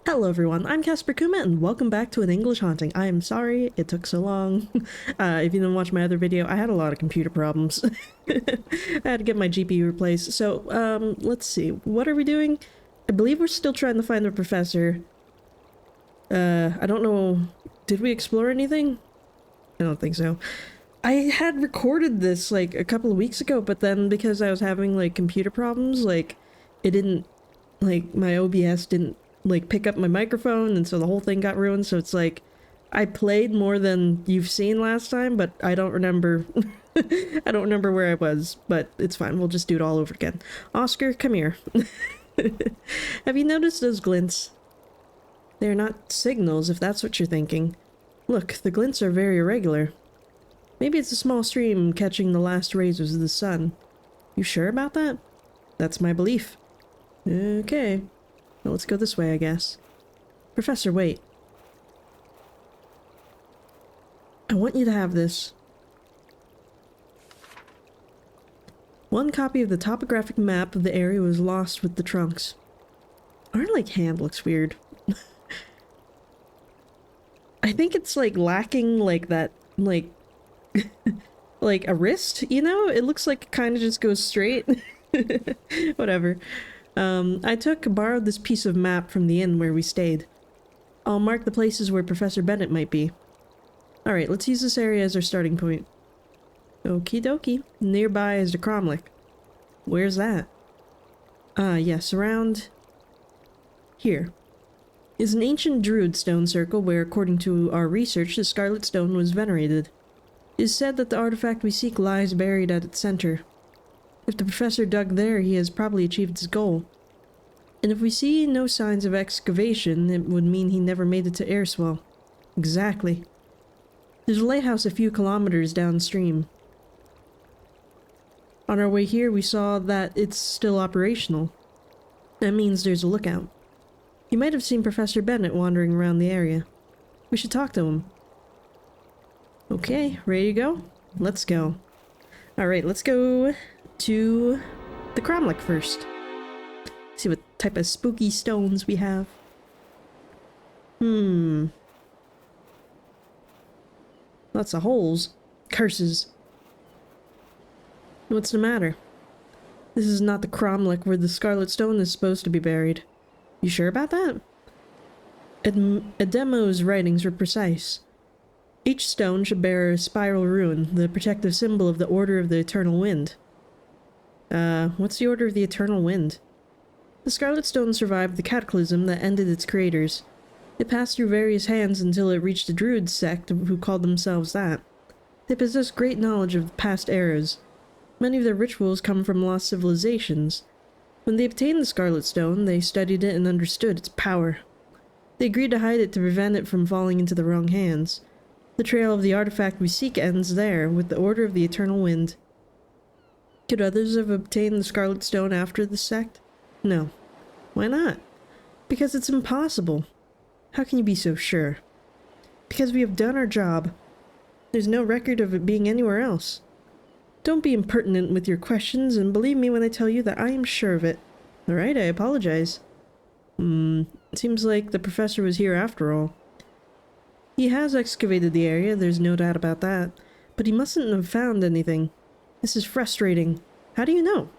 Hello everyone, I'm Casper Kuma and welcome back to an English haunting. I am sorry it took so long. If you didn't watch my other video, I had a lot of computer problems. I had to get my GPU replaced. So, let's see. What are we doing? I believe we're still trying to find the professor. I don't know. Did we explore anything? I don't think so. I had recorded this like a couple of weeks ago, but then because I was having like computer problems, like it didn't, like my OBS didn't like pick up my microphone, and so the whole thing got ruined. So it's like I played more than you've seen last time, but I don't remember I don't remember where I was, but it's fine. We'll just do it all over again. Oscar, come here. Have you noticed those glints? They're not signals, if that's what you're thinking. Look, the glints are very irregular. Maybe it's a small stream catching the last rays of the sun. You sure about that? That's my belief. Okay. Well, let's go this way, I guess. Professor, wait. I want you to have this. One copy of the topographic map of the area was lost with the trunks. Our, like, hand looks weird. I think it's, like, lacking, like, that, like, like a wrist, you know? It looks like it kind of just goes straight. Whatever. I borrowed this piece of map from the inn where we stayed. I'll mark the places where Professor Bennett might be. Alright, let's use this area as our starting point. Okie dokie. Nearby is the Cromlech. Where's that? Yes, around here. Is an ancient druid stone circle where, according to our research, the Scarlet Stone was venerated. It is said that the artifact we seek lies buried at its center. If the professor dug there, he has probably achieved his goal. And if we see no signs of excavation, it would mean he never made it to Airswell. Exactly. There's a lighthouse a few kilometers downstream. On our way here, we saw that it's still operational. That means there's a lookout. He might have seen Professor Bennett wandering around the area. We should talk to him. Okay, ready to go? Let's go. Alright, let's go to the Cromlech first. See what type of spooky stones we have. Lots of holes. Curses. What's the matter? This is not the Cromlech where the Scarlet Stone is supposed to be buried. You sure about that? Ademo's writings were precise. Each stone should bear a spiral rune, the protective symbol of the Order of the Eternal Wind. What's the Order of the Eternal Wind? The Scarlet Stone survived the cataclysm that ended its creators. It passed through various hands until it reached the Druid sect who called themselves that. They possess great knowledge of past eras. Many of their rituals come from lost civilizations. When they obtained the Scarlet Stone, they studied it and understood its power. They agreed to hide it to prevent it from falling into the wrong hands. The trail of the artifact we seek ends there, with the Order of the Eternal Wind. Could others have obtained the Scarlet Stone after the sect? No. Why not? Because it's impossible. How can you be so sure? Because we have done our job. There's no record of it being anywhere else. Don't be impertinent with your questions, and believe me when I tell you that I am sure of it. Alright, I apologize. It seems like the professor was here after all. He has excavated the area, there's no doubt about that. But he mustn't have found anything. This is frustrating. How do you know?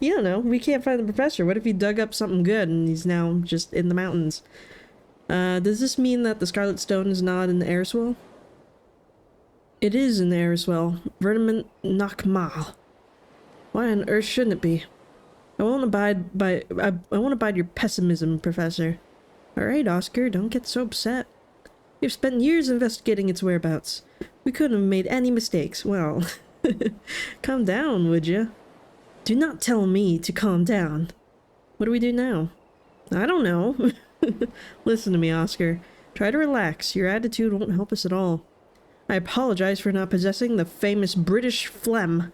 You don't know. We can't find the professor. What if he dug up something good and he's now just in the mountains? Does this mean that the Scarlet Stone is not in the Airswell? It is in the Airswell. Vertiment Nakmal. Why on earth shouldn't it be? I won't abide your pessimism, Professor. Alright, Oscar, don't get so upset. You've spent years investigating its whereabouts. We couldn't have made any mistakes. Well, calm down, would you? Do not tell me to calm down. What do we do now? I don't know. Listen to me, Oscar. Try to relax. Your attitude won't help us at all. I apologize for not possessing the famous British phlegm.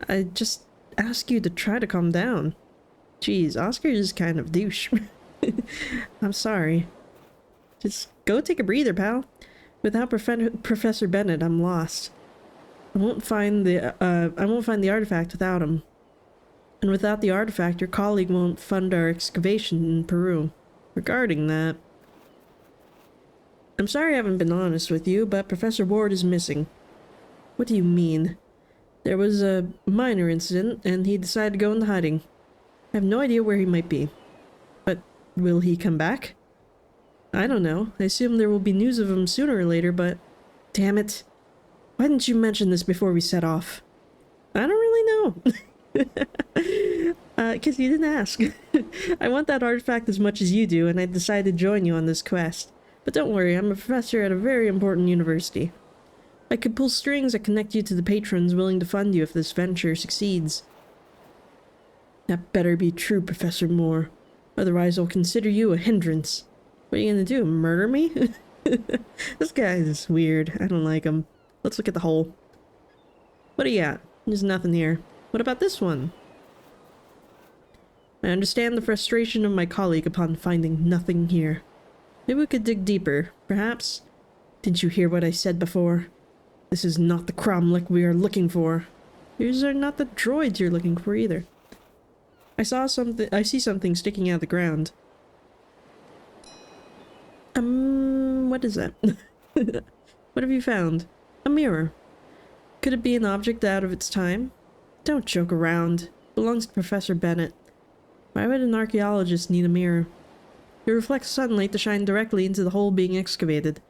I just ask you to try to calm down. Jeez, Oscar is kind of douche. I'm sorry. Just go take a breather, pal. Without Professor Bennett, I'm lost. I won't find the artifact without him. And without the artifact, your colleague won't fund our excavation in Peru. regarding that... I'm sorry I haven't been honest with you, but Professor Ward is missing. What do you mean? There was a minor incident, and he decided to go into hiding. I have no idea where he might be. But will he come back? I don't know. I assume there will be news of him sooner or later, but... Damn it. Why didn't you mention this before we set off? I don't really know. Because you didn't ask. I want that artifact as much as you do, and I decided to join you on this quest. But don't worry, I'm a professor at a very important university. I could pull strings that connect you to the patrons willing to fund you if this venture succeeds. That better be true, Professor Moore. Otherwise I'll consider you a hindrance. What are you gonna do, murder me? This guy is weird. I don't like him. Let's look at the hole. What do you got? There's nothing here. What about this one? I understand the frustration of my colleague upon finding nothing here. Maybe we could dig deeper, perhaps? Didn't you hear what I said before? This is not the cromlech we are looking for. These are not the droids you're looking for either. I see something sticking out of the ground. What is that? What have you found? A mirror. Could it be an object out of its time? Don't joke around. It belongs to Professor Bennett. Why would an archaeologist need a mirror? It reflects sunlight to shine directly into the hole being excavated.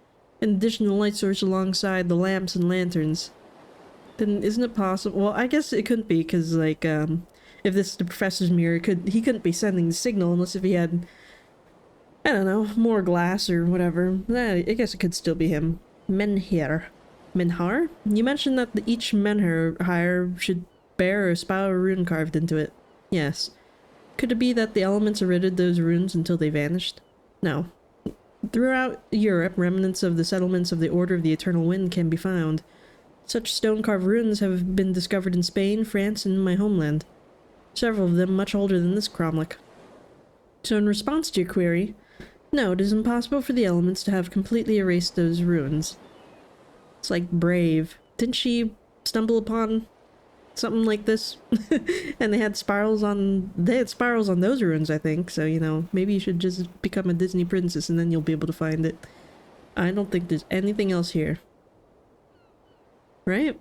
An additional light source alongside the lamps and lanterns. Then isn't it possible? Well, I guess it couldn't be, because, like, if this is the professor's mirror, he couldn't be sending the signal unless if he had, I don't know, more glass or whatever. I guess it could still be him. Menhir. Menhar? You mentioned that each menhir should bear a spiral rune carved into it. Yes. Could it be that the elements eroded those runes until they vanished? No. Throughout Europe, remnants of the settlements of the Order of the Eternal Wind can be found. Such stone-carved runes have been discovered in Spain, France, and my homeland. Several of them much older than this cromlech. So in response to your query, no, it is impossible for the elements to have completely erased those runes. It's like Brave. Didn't she stumble upon something like this? And they had spirals on those runes, I think. So, you know, maybe you should just become a Disney princess and then you'll be able to find it. I don't think there's anything else here. Right?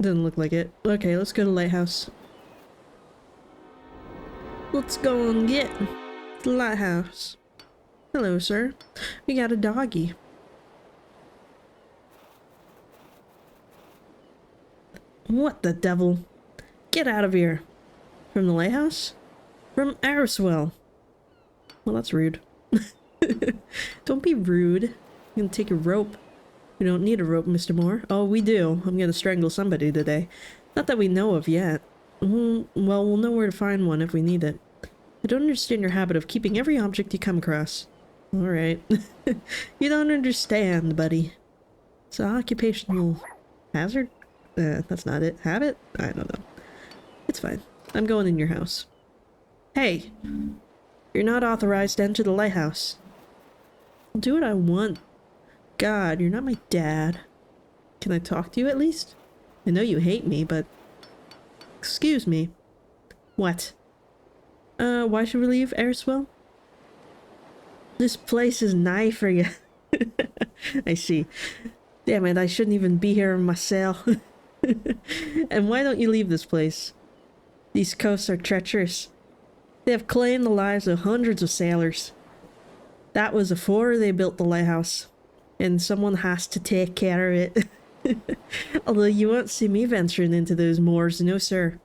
Doesn't look like it. Okay, let's go to Lighthouse. Let's go and get the lighthouse. Hello, sir. We got a doggy. What the devil? Get out of here. From the lighthouse? From Ariswell. Well, that's rude. Don't be rude. I'm gonna take your rope. We don't need a rope, Mr. Moore. Oh, we do. I'm gonna strangle somebody today. Not that we know of yet. Well, we'll know where to find one if we need it. I don't understand your habit of keeping every object you come across. Alright. You don't understand, buddy. It's an occupational hazard? That's not it. Habit? I don't know. It's fine. I'm going in your house. Hey! You're not authorized to enter the lighthouse. I'll do what I want. God, you're not my dad. Can I talk to you at least? I know you hate me, but... Excuse me. What? Why should we leave Ariswell? This place is nigh for you. I see. Damn it, I shouldn't even be here myself. And why don't you leave this place? These coasts are treacherous. They have claimed the lives of hundreds of sailors. That was before they built the lighthouse. And someone has to take care of it. Although you won't see me venturing into those moors, no sir.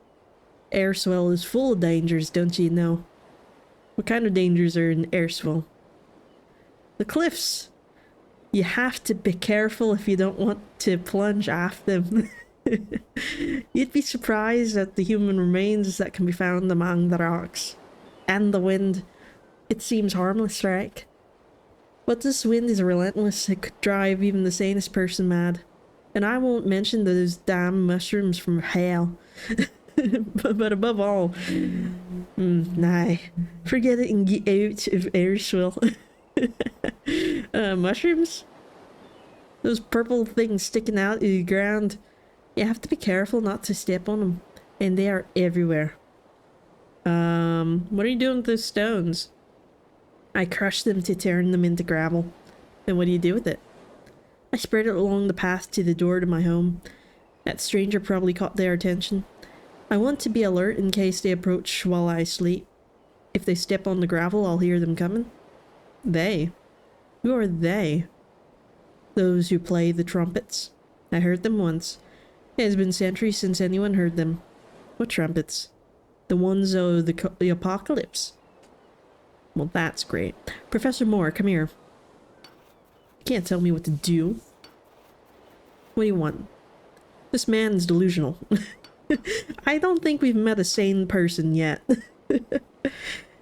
Ariswell is full of dangers, don't you know? What kind of dangers are in Ariswell? The cliffs. You have to be careful if you don't want to plunge off them. You'd be surprised at the human remains that can be found among the rocks. And the wind. It seems harmless, right? But this wind is relentless. It could drive even the sanest person mad. And I won't mention those damn mushrooms from hell. but above all, nah, forget it and get out of Ariswell. Mushrooms? Those purple things sticking out of the ground. You have to be careful not to step on them. And they are everywhere. What are you doing with those stones? I crush them to turn them into gravel. And what do you do with it? I spread it along the path to the door to my home. That stranger probably caught their attention. I want to be alert in case they approach while I sleep. If they step on the gravel, I'll hear them coming. They? Who are they? Those who play the trumpets. I heard them once. It has been centuries since anyone heard them. What trumpets? The ones of the apocalypse. Well, that's great. Professor Moore, come here. You can't tell me what to do. What do you want? This man's delusional. I don't think we've met a sane person yet.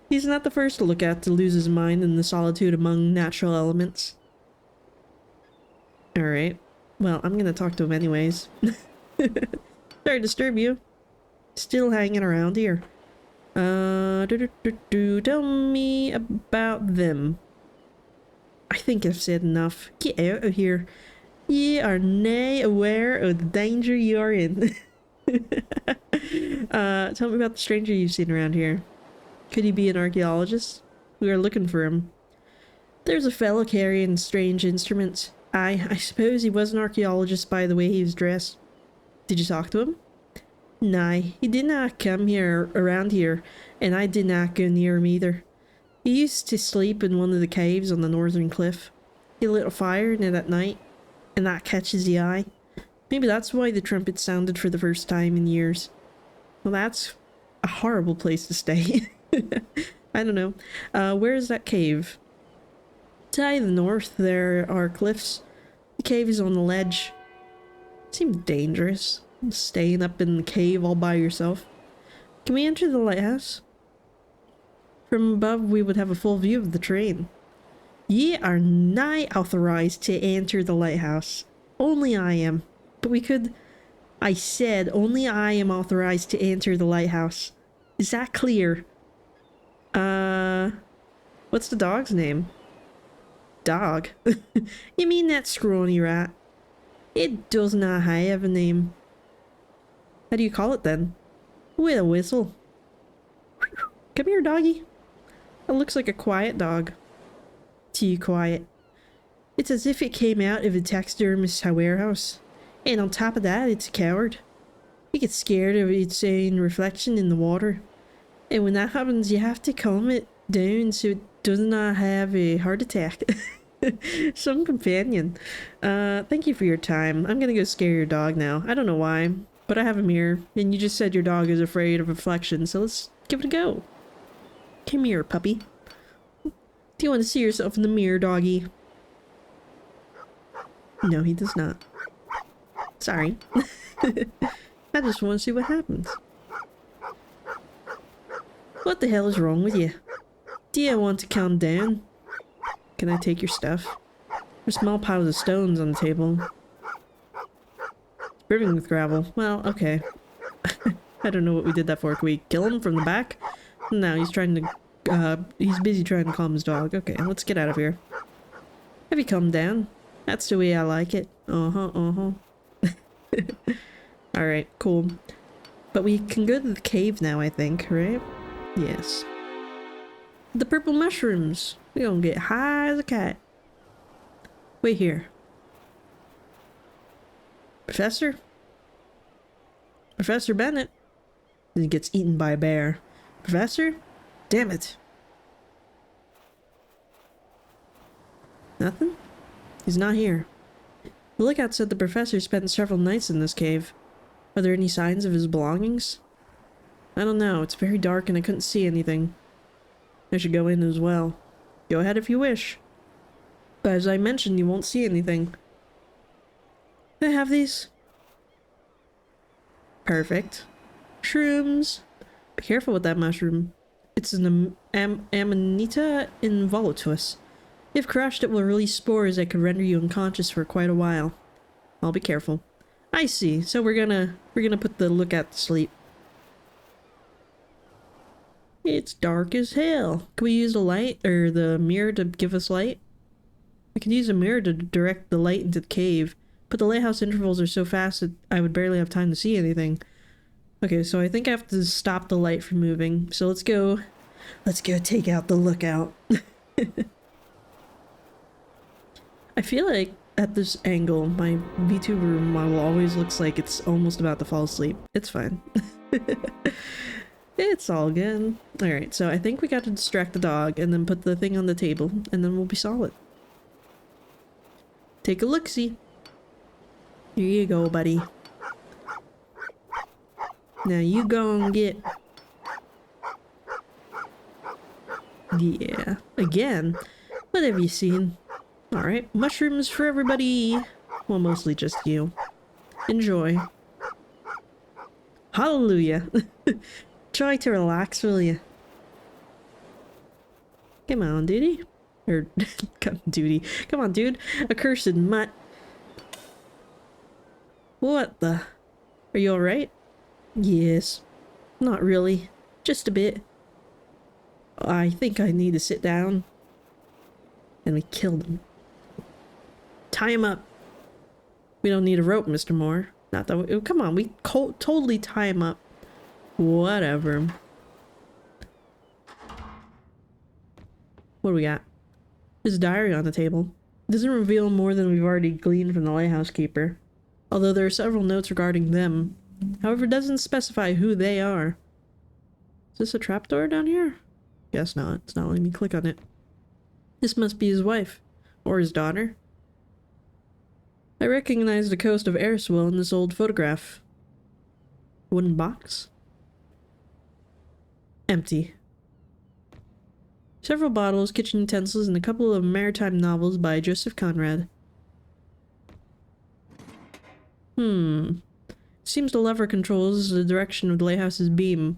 He's not the first to look at to lose his mind in the solitude among natural elements. Alright. Well, I'm gonna talk to him anyways. Sorry to disturb you. Still hanging around here. Tell me about them. I think I've said enough. Get out of here. Ye are nay aware of the danger you are in. Tell me about the stranger you've seen around here. Could he be an archaeologist? We are looking for him. There's a fellow carrying strange instruments. I suppose he was an archaeologist by the way he was dressed. Did you talk to him? Nay, he did not come around here, and I did not go near him either. He used to sleep in one of the caves on the northern cliff. He lit a fire in it at night, and that catches the eye. Maybe that's why the trumpet sounded for the first time in years. Well, that's a horrible place to stay. I don't know. Where is that cave? To the north, there are cliffs. The cave is on the ledge. Seems dangerous. Staying up in the cave all by yourself. Can we enter the lighthouse? From above, we would have a full view of the train. Ye are not authorized to enter the lighthouse. Only I am. But we could... I said only I am authorized to enter the lighthouse. Is that clear? What's the dog's name? Dog? You mean that scrawny rat? It does not have a name. How do you call it then? With a whistle. Come here, doggy. It looks like a quiet dog. Too quiet. It's as if it came out of a taxidermist's warehouse. And on top of that, it's a coward. It gets scared of its own reflection in the water. And when that happens, you have to calm it down so it does not have a heart attack. Some companion. Thank you for your time. I'm gonna go scare your dog now. I don't know why, but I have a mirror, and you just said your dog is afraid of reflection, so let's give it a go. Come here, puppy. Do you want to see yourself in the mirror, doggy? No, he does not. Sorry. I just want to see what happens. What the hell is wrong with you? Do you want to calm down? Can I take your stuff? There's small piles of stones on the table. It's brimming with gravel. Well, okay. I don't know what we did that for. Can we kill him from the back? No, he's trying to... he's busy trying to calm his dog. Okay, let's get out of here. Have you calmed down? That's the way I like it. Alright, cool. But we can go to the cave now, I think, right? Yes. The purple mushrooms. We're gonna get high as a cat. Wait here. Professor? Professor Bennett? Then he gets eaten by a bear. Professor? Damn it. Nothing? He's not here. The lookout said the professor spent several nights in this cave. Are there any signs of his belongings? I don't know. It's very dark and I couldn't see anything. I should go in as well. Go ahead if you wish. But as I mentioned, you won't see anything. Can I have these? Perfect. Shrooms. Be careful with that mushroom. It's an Amanita involutus. If crushed, it will release spores that could render you unconscious for quite a while. I'll be careful. I see. So we're gonna put the lookout to sleep. It's dark as hell. Can we use the light or the mirror to give us light? I can use a mirror to direct the light into the cave, but the lighthouse intervals are so fast that I would barely have time to see anything. Okay, so I think I have to stop the light from moving. So let's go take out the lookout. I feel like at this angle, my VTuber model always looks like it's almost about to fall asleep. It's fine. It's all good. Alright, so I think we got to distract the dog and then put the thing on the table, and then we'll be solid. Take a look-see. Here you go, buddy. Now you go and get... Yeah. Again? What have you seen? Alright, mushrooms for everybody. Well, mostly just you. Enjoy. Hallelujah. Try to relax, will you? Come on, duty. Or, duty. Come on, dude. Accursed mutt. What the? Are you alright? Yes. Not really. Just a bit. I think I need to sit down. And we killed him. Tie him up. We don't need a rope, Mr. Moore. Not that we, come on, we totally tie him up. Whatever. What do we got? His diary on the table. It doesn't reveal more than we've already gleaned from the lighthouse keeper. Although there are several notes regarding them. However, it doesn't specify who they are. Is this a trapdoor down here? Guess not. It's not letting me click on it. This must be his wife. Or his daughter. I recognize the coast of Airoswell in this old photograph. Wooden box? Empty. Several bottles, kitchen utensils, and a couple of maritime novels by Joseph Conrad. Seems the lever controls the direction of the lighthouse's beam.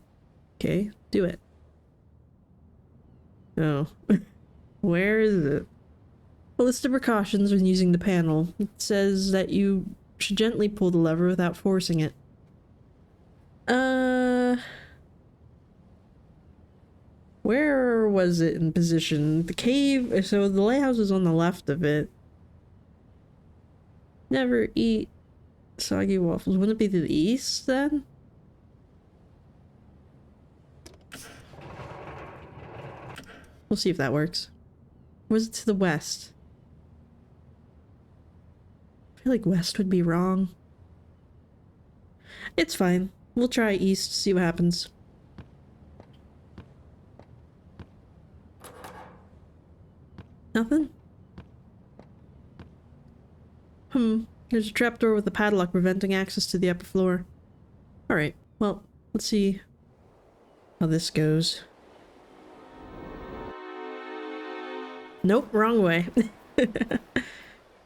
Okay, do it. Oh. Where is it? A list of precautions when using the panel. It says that you should gently pull the lever without forcing it. Where was it in position? The cave, so the lighthouse is on the left of it. Never eat soggy waffles. Wouldn't it be to the east then? We'll see if that works. Or was it to the west? I feel like west would be wrong. It's fine. We'll try east, see what happens. Nothing? There's a trapdoor with a padlock preventing access to the upper floor. Alright, well, let's see how this goes. Nope, wrong way.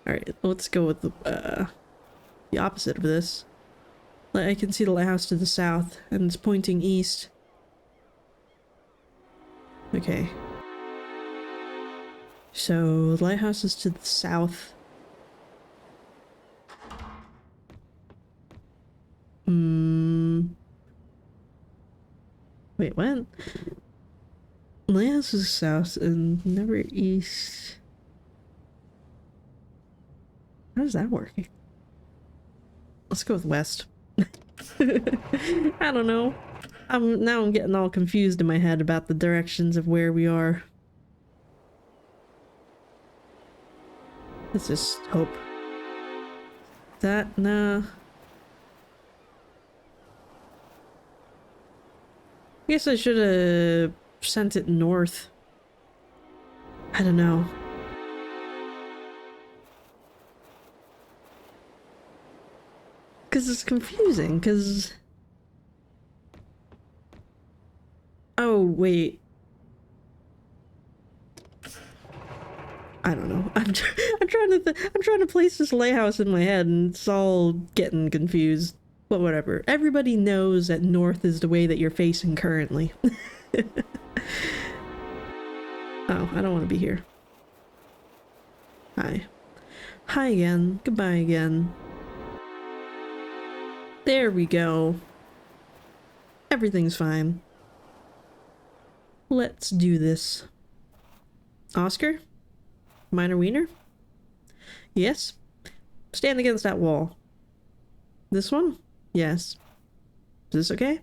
Alright, let's go with the opposite of this. I can see the lighthouse to the south, and it's pointing east. Okay. So, the lighthouse is to the south. Wait, what? Lighthouse is south and never east. How is that working? Let's go with west. I don't know. Now I'm getting all confused in my head about the directions of where we are. Let's just hope. That, nah. I guess I should have sent it north. I don't know. Because it's confusing, because... Oh, wait. I don't know. I'm trying to place this lighthouse in my head, and it's all getting confused. But whatever. Everybody knows that north is the way that you're facing currently. Oh, I don't want to be here. Hi. Hi again. Goodbye again. There we go. Everything's fine. Let's do this. Oscar? Minor Wiener? Yes? Stand against that wall. This one? Yes. Is this okay?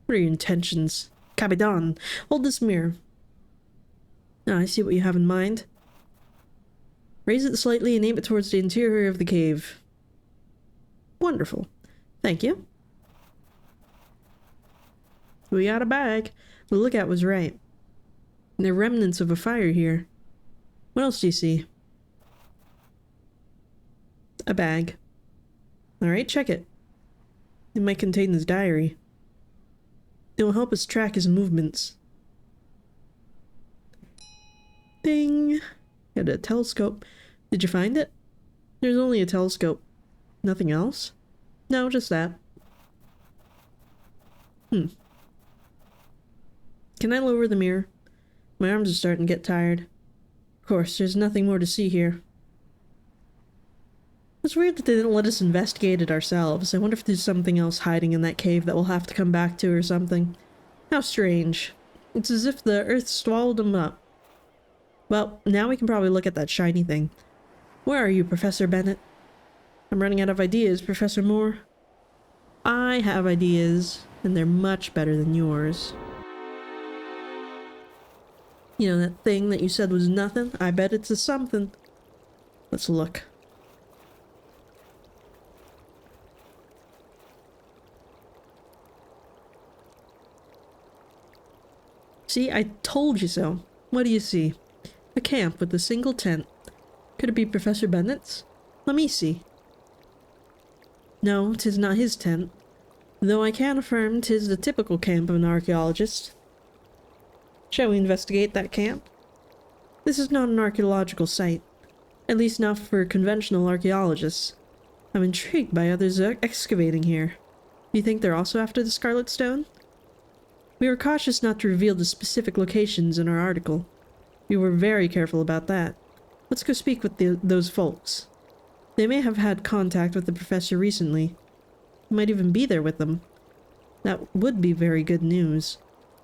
What are your intentions? Capitan, hold this mirror. Ah, I see what you have in mind. Raise it slightly and aim it towards the interior of the cave. Wonderful. Thank you. We got a bag. The lookout was right. There are remnants of a fire here. What else do you see? A bag. Alright, check it. It might contain his diary. It will help us track his movements. Ding! Got a telescope. Did you find it? There's only a telescope. Nothing else? No, just that. Can I lower the mirror? My arms are starting to get tired. Of course, there's nothing more to see here. It's weird that they didn't let us investigate it ourselves. I wonder if there's something else hiding in that cave that we'll have to come back to or something. How strange. It's as if the earth swallowed them up. Well, now we can probably look at that shiny thing. Where are you, Professor Bennett? I'm running out of ideas, Professor Moore. I have ideas, and they're much better than yours. You know that thing that you said was nothing? I bet it's a something. Let's look. See, I told you so. What do you see? A camp with a single tent. Could it be Professor Bennett's? Let me see. No, 'tis not his tent. Though I can affirm 'tis the typical camp of an archaeologist. Shall we investigate that camp? This is not an archaeological site. At least not for conventional archaeologists. I'm intrigued by others excavating here. Do you think they're also after the Scarlet Stone? We were cautious not to reveal the specific locations in our article. We were very careful about that. Let's go speak with those folks. They may have had contact with the professor recently. He might even be there with them. That would be very good news.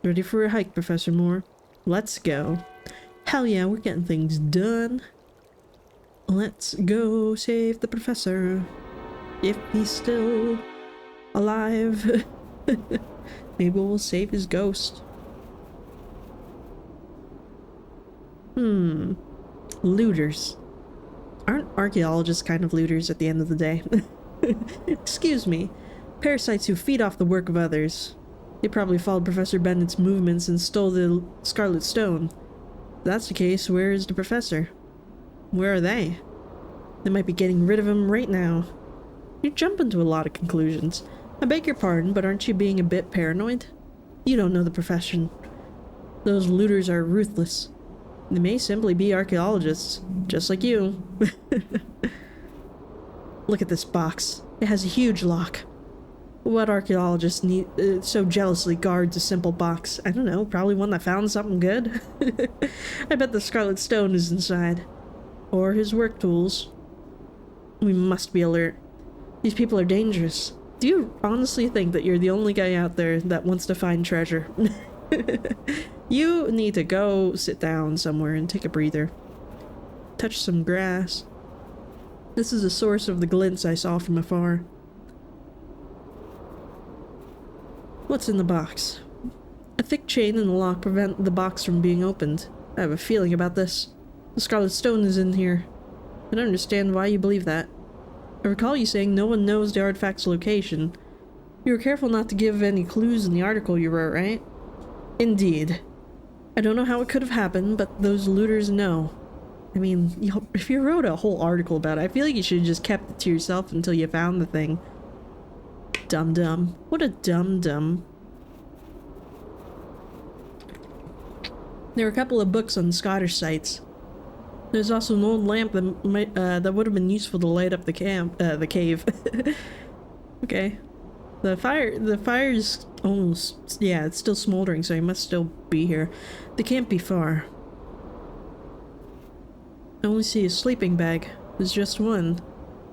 Ready for a hike, Professor Moore? Let's go. Hell yeah, we're getting things done. Let's go save the professor. If he's still alive. Maybe we'll save his ghost. Looters. Aren't archaeologists kind of looters at the end of the day? Excuse me. Parasites who feed off the work of others. They probably followed Professor Bennett's movements and stole the Scarlet Stone. If that's the case, where is the professor? Where are they? They might be getting rid of him right now. You jump into a lot of conclusions. I beg your pardon, but aren't you being a bit paranoid? You don't know the profession. Those looters are ruthless. They may simply be archaeologists, just like you. Look at this box. It has a huge lock. What archaeologist so jealously guards a simple box? I don't know, probably one that found something good. I bet the Scarlet Stone is inside. Or his work tools. We must be alert. These people are dangerous. Do you honestly think that you're the only guy out there that wants to find treasure? You need to go sit down somewhere and take a breather. Touch some grass. This is the source of the glints I saw from afar. What's in the box? A thick chain and a lock prevent the box from being opened. I have a feeling about this. The Scarlet Stone is in here. I don't understand why you believe that. I recall you saying no one knows the artifact's location. You were careful not to give any clues in the article you wrote, right? Indeed. I don't know how it could have happened, but those looters know. I mean, if you wrote a whole article about it, I feel like you should have just kept it to yourself until you found the thing. Dum-dum. What a dum-dum. There are a couple of books on Scottish sites. There's also an old lamp that would have been useful to light up the cave. Okay. The fire's almost, yeah, it's still smoldering, so he must still be here. They can't be far. I only see a sleeping bag. There's just one.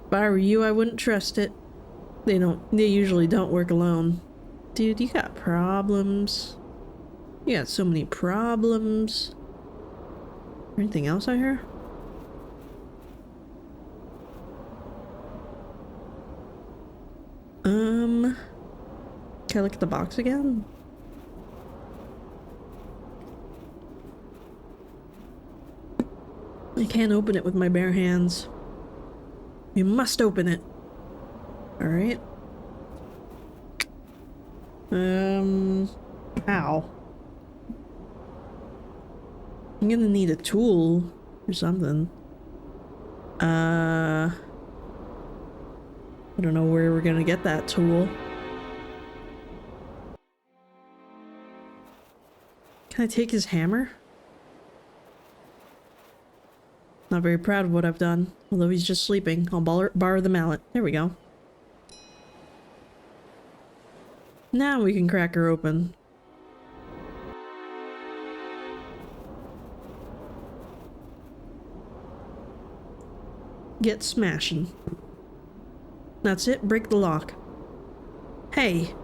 If I were you, I wouldn't trust it. They usually don't work alone. Dude, you got problems. You got so many problems. Anything else I hear? Can I look at the box again? I can't open it with my bare hands. You must open it. Alright. How? I'm gonna need a tool or something. I don't know where we're gonna get that tool. Can I take his hammer? Not very proud of what I've done. Although he's just sleeping, I'll borrow the mallet. There we go. Now we can crack her open. Get smashing. That's it, break the lock. Hey!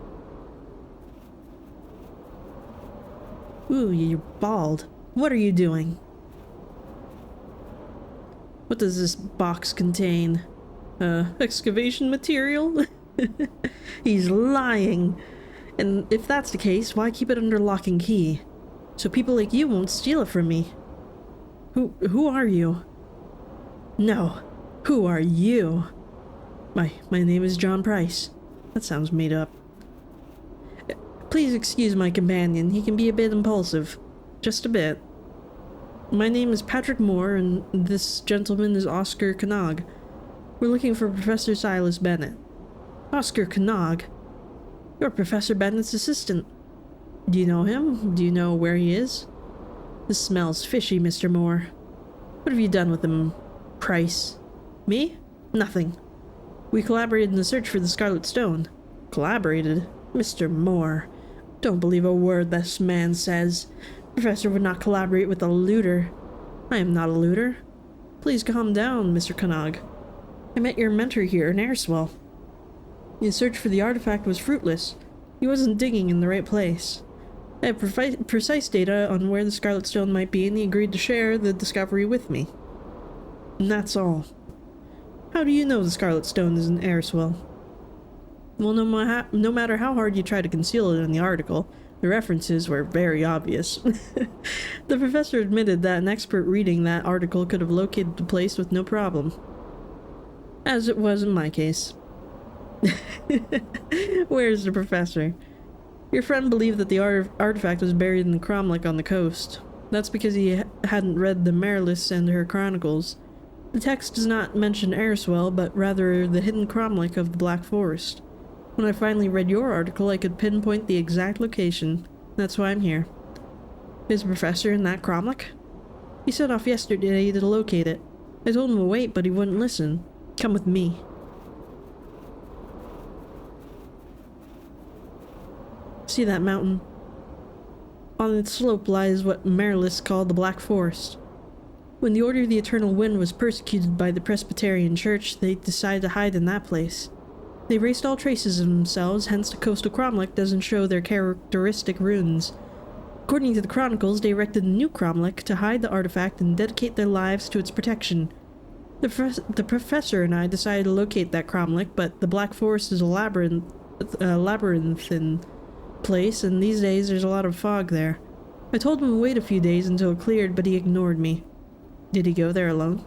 Ooh, you're bald. What are you doing? What does this box contain? Excavation material? He's lying. And if that's the case, why keep it under lock and key? So people like you won't steal it from me. Who are you? No. Who are you? My name is John Price. That sounds made up. Please excuse my companion. He can be a bit impulsive. Just a bit. My name is Patrick Moore, and this gentleman is Oscar Knog. We're looking for Professor Silas Bennett. Oscar Knog? You're Professor Bennett's assistant. Do you know him? Do you know where he is? This smells fishy, Mr. Moore. What have you done with him, Price? Me? Nothing. We collaborated in the search for the Scarlet Stone. Collaborated? Mr. Moore. Don't believe a word this man says. Professor would not collaborate with a looter. I am not a looter. Please calm down, Mr. Knog. I met your mentor here in Airswell. His search for the artifact was fruitless. He wasn't digging in the right place. I have precise data on where the Scarlet Stone might be, and he agreed to share the discovery with me. And that's all. How do you know the Scarlet Stone is in Airswell? Well, no matter how hard you try to conceal it in the article, the references were very obvious. The professor admitted that an expert reading that article could have located the place with no problem. As it was in my case. Where's the professor? Your friend believed that the artifact was buried in the cromlech on the coast. That's because he hadn't read the Marilys and her chronicles. The text does not mention Airswell, but rather the hidden cromlech of the Black Forest. When I finally read your article, I could pinpoint the exact location. That's why I'm here. Is the professor in that cromlech? He set off yesterday to locate it. I told him to wait, but he wouldn't listen. Come with me. See that mountain? On its slope lies what Marilys called the Black Forest. When the Order of the Eternal Wind was persecuted by the Presbyterian Church, they decided to hide in that place. They erased all traces of themselves, hence the coastal cromlech doesn't show their characteristic runes. According to the chronicles, they erected a new cromlech to hide the artifact and dedicate their lives to its protection. The professor and I decided to locate that cromlech, but the Black Forest is a labyrinthine place, and these days there's a lot of fog there. I told him to wait a few days until it cleared, but he ignored me. Did he go there alone?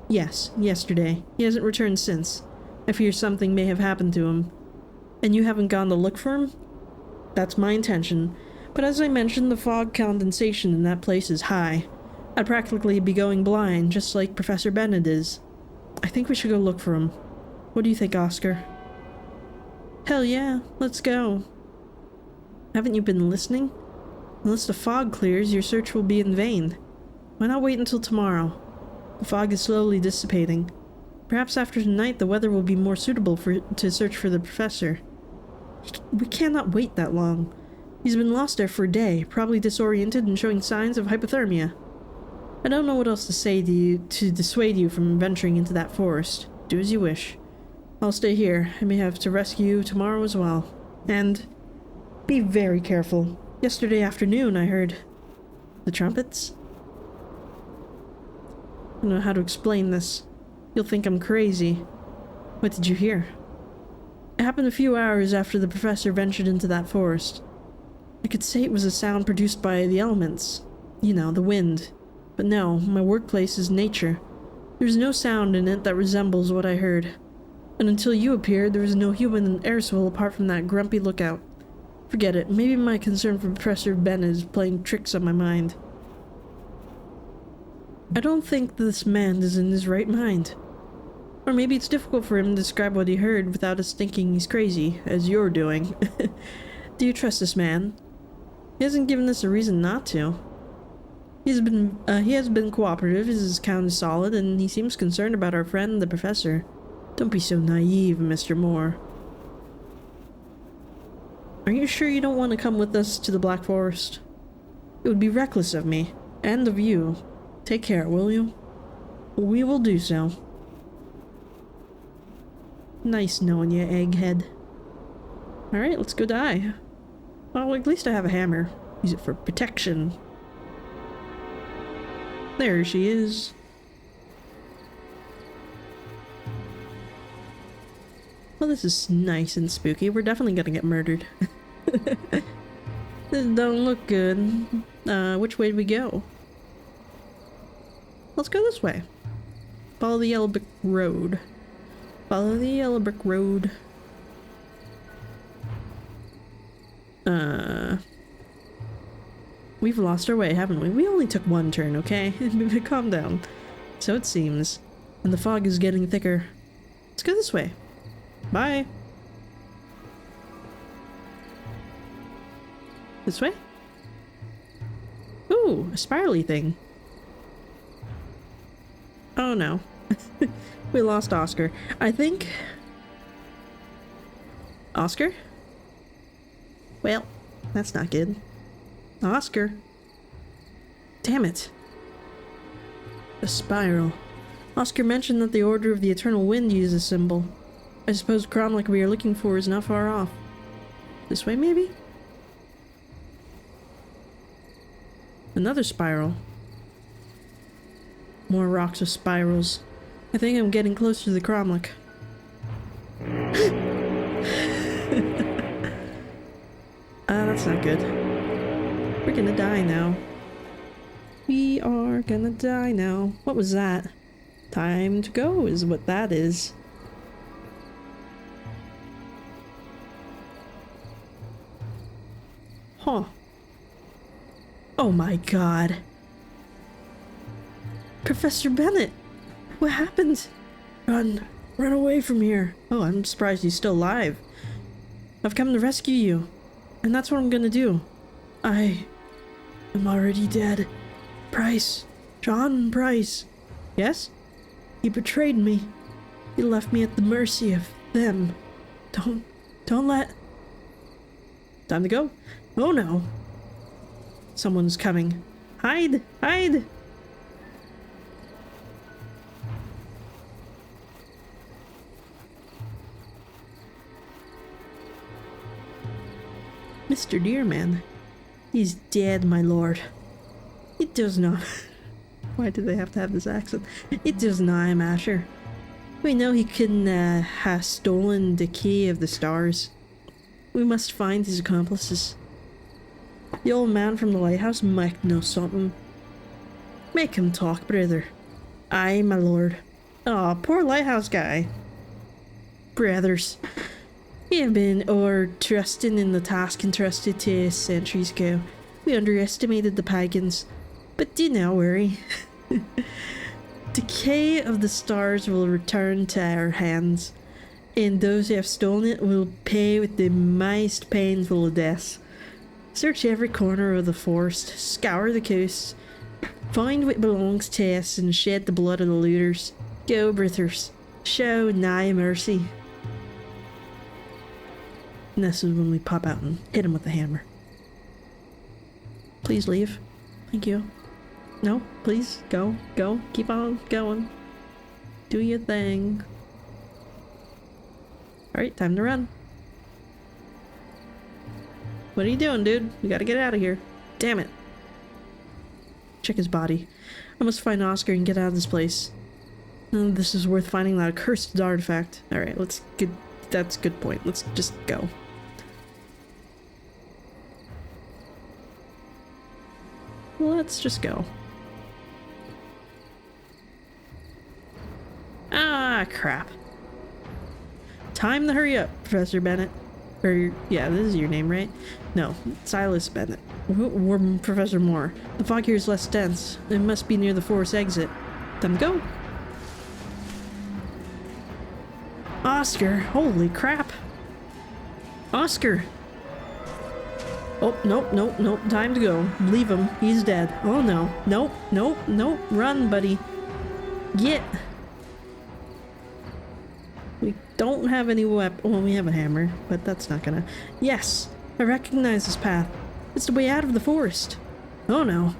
Yes, yesterday. He hasn't returned since. I fear something may have happened to him. And you haven't gone to look for him? That's my intention. But as I mentioned, the fog condensation in that place is high. I'd practically be going blind, just like Professor Bennett is. I think we should go look for him. What do you think, Oscar? Hell yeah, let's go. Haven't you been listening? Unless the fog clears, your search will be in vain. Why not wait until tomorrow? The fog is slowly dissipating. Perhaps after tonight the weather will be more suitable to search for the professor. We cannot wait that long. He's been lost there for a day, probably disoriented and showing signs of hypothermia. I don't know what else to say to you to dissuade you from venturing into that forest. Do as you wish. I'll stay here. I may have to rescue you tomorrow as well. And be very careful. Yesterday afternoon I heard the trumpets. I don't know how to explain this. You'll think I'm crazy. What did you hear? It happened a few hours after the professor ventured into that forest. I could say it was a sound produced by the elements. You know, the wind. But no, my workplace is nature. There's no sound in it that resembles what I heard. And until you appeared, there was no human in Airsville apart from that grumpy lookout. Forget it. Maybe my concern for Professor Ben is playing tricks on my mind. I don't think this man is in his right mind. Or maybe it's difficult for him to describe what he heard without us thinking he's crazy, as you're doing. Do you trust this man? He hasn't given us a reason not to. He has been cooperative, his account is solid, and he seems concerned about our friend, the professor. Don't be so naive, Mr. Moore. Are you sure you don't want to come with us to the Black Forest? It would be reckless of me, and of you. Take care, will you? We will do so. Nice knowing you, egghead. Alright, let's go die. Well, at least I have a hammer. Use it for protection. There she is. Well, this is nice and spooky. We're definitely gonna get murdered. This don't look good. Which way do we go? Let's go this way. Follow the yellow brick road. Follow the yellow brick road. We've lost our way, haven't we? We only took one turn, okay? Calm down. So it seems. And the fog is getting thicker. Let's go this way. Bye. This way? Ooh, a spirally thing. Oh no. We lost Oscar. I think... Oscar? Well, that's not good. Oscar. Damn it. A spiral. Oscar mentioned that the Order of the Eternal Wind uses a symbol. I suppose Cromlech we are looking for is not far off. This way, maybe? Another spiral. More rocks with spirals. I think I'm getting close to the Cromlech. That's not good. We're gonna die now. We are gonna die now. What was that? Time to go is what that is. Huh. Oh my god. Professor Bennett! What happened? Run. Run away from here. Oh, I'm surprised he's still alive. I've come to rescue you. And that's what I'm gonna do. I am already dead. Price. John Price. Yes? He betrayed me. He left me at the mercy of them. Don't let... Time to go. Oh no. Someone's coming. Hide! Hide! Mr. Dearman. He's dead, my lord. It does not... Why do they have to have this accent? It does not matter. We know he couldn't have stolen the key of the stars. We must find his accomplices. The old man from the lighthouse might know something. Make him talk, brother. Aye, my lord. Aw, poor lighthouse guy. Brothers. We have been over-trusting in the task entrusted to us centuries ago. We underestimated the pagans. But do not worry. The key of the stars will return to our hands, and those who have stolen it will pay with the most painful of deaths. Search every corner of the forest, scour the coast, find what belongs to us, and shed the blood of the looters. Go, brothers. Show no mercy. And this is when we pop out and hit him with the hammer. Please leave. Thank you. No, please, go, go, keep on going. Do your thing. Alright, time to run. What are you doing, dude? We gotta get out of here. Damn it. Check his body. I must find Oscar and get out of this place. This is worth finding that accursed artifact. Alright, let's get... That's a good point. Let's just go. Let's just go. Ah, crap. Time to hurry up, Professor Bennett. Or, yeah, this is your name, right? No, Silas Bennett. Or Professor Moore. The fog here is less dense. It must be near the forest exit. Time to go. Oscar, holy crap. Oscar. Oh, nope, nope, nope. Time to go. Leave him. He's dead. Oh no. Nope, nope, nope. Run, buddy. Get. We don't have any weapon. Well, we have a hammer, but that's not gonna. Yes! I recognize this path. It's the way out of the forest. Oh no.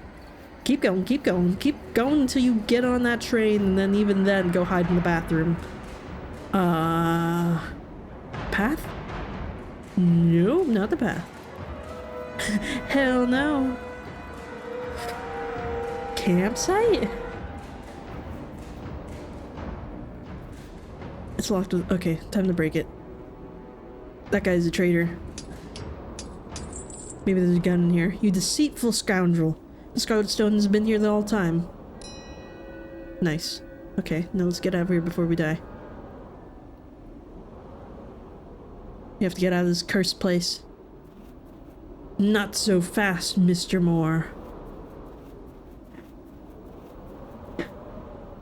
Keep going, keep going, keep going until you get on that train, and then even then go hide in the bathroom. Path? Nope, not the path. Hell no. Campsite? It's locked with. Okay, time to break it. That guy's a traitor. Maybe there's a gun in here. You deceitful scoundrel. The Scarlet Stone has been here the whole time. Nice. Okay, now let's get out of here before we die. You have to get out of this cursed place. Not so fast, Mr. Moore.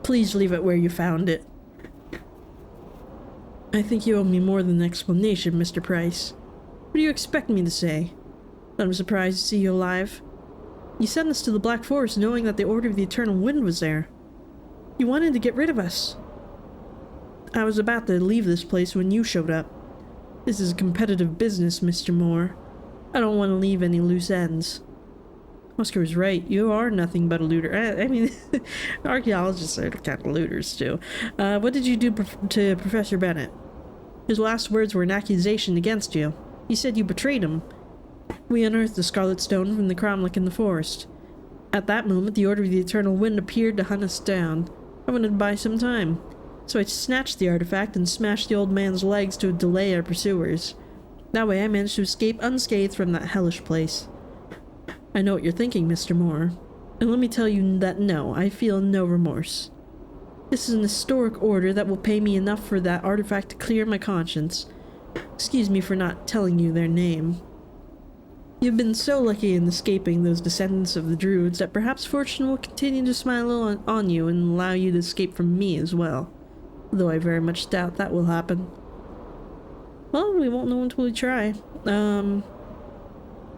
Please leave it where you found it. I think you owe me more than an explanation, Mr. Price. What do you expect me to say? That I'm surprised to see you alive? You sent us to the Black Forest knowing that the Order of the Eternal Wind was there. You wanted to get rid of us. I was about to leave this place when you showed up. This is a competitive business, Mr. Moore. I don't want to leave any loose ends. Oscar was right. You are nothing but a looter. I mean, archaeologists are kind of looters, too. What did you do to Professor Bennett? His last words were an accusation against you. He said you betrayed him. We unearthed the Scarlet Stone from the cromlech in the forest. At that moment, the Order of the Eternal Wind appeared to hunt us down. I wanted to buy some time. So I snatched the artifact and smashed the old man's legs to delay our pursuers. That way I managed to escape unscathed from that hellish place. I know what you're thinking, Mr. Moore. And let me tell you that no, I feel no remorse. This is an historic order that will pay me enough for that artifact to clear my conscience. Excuse me for not telling you their name. You've been so lucky in escaping those descendants of the Druids that perhaps fortune will continue to smile on you and allow you to escape from me as well. Though I very much doubt that will happen. Well, we won't know until we try.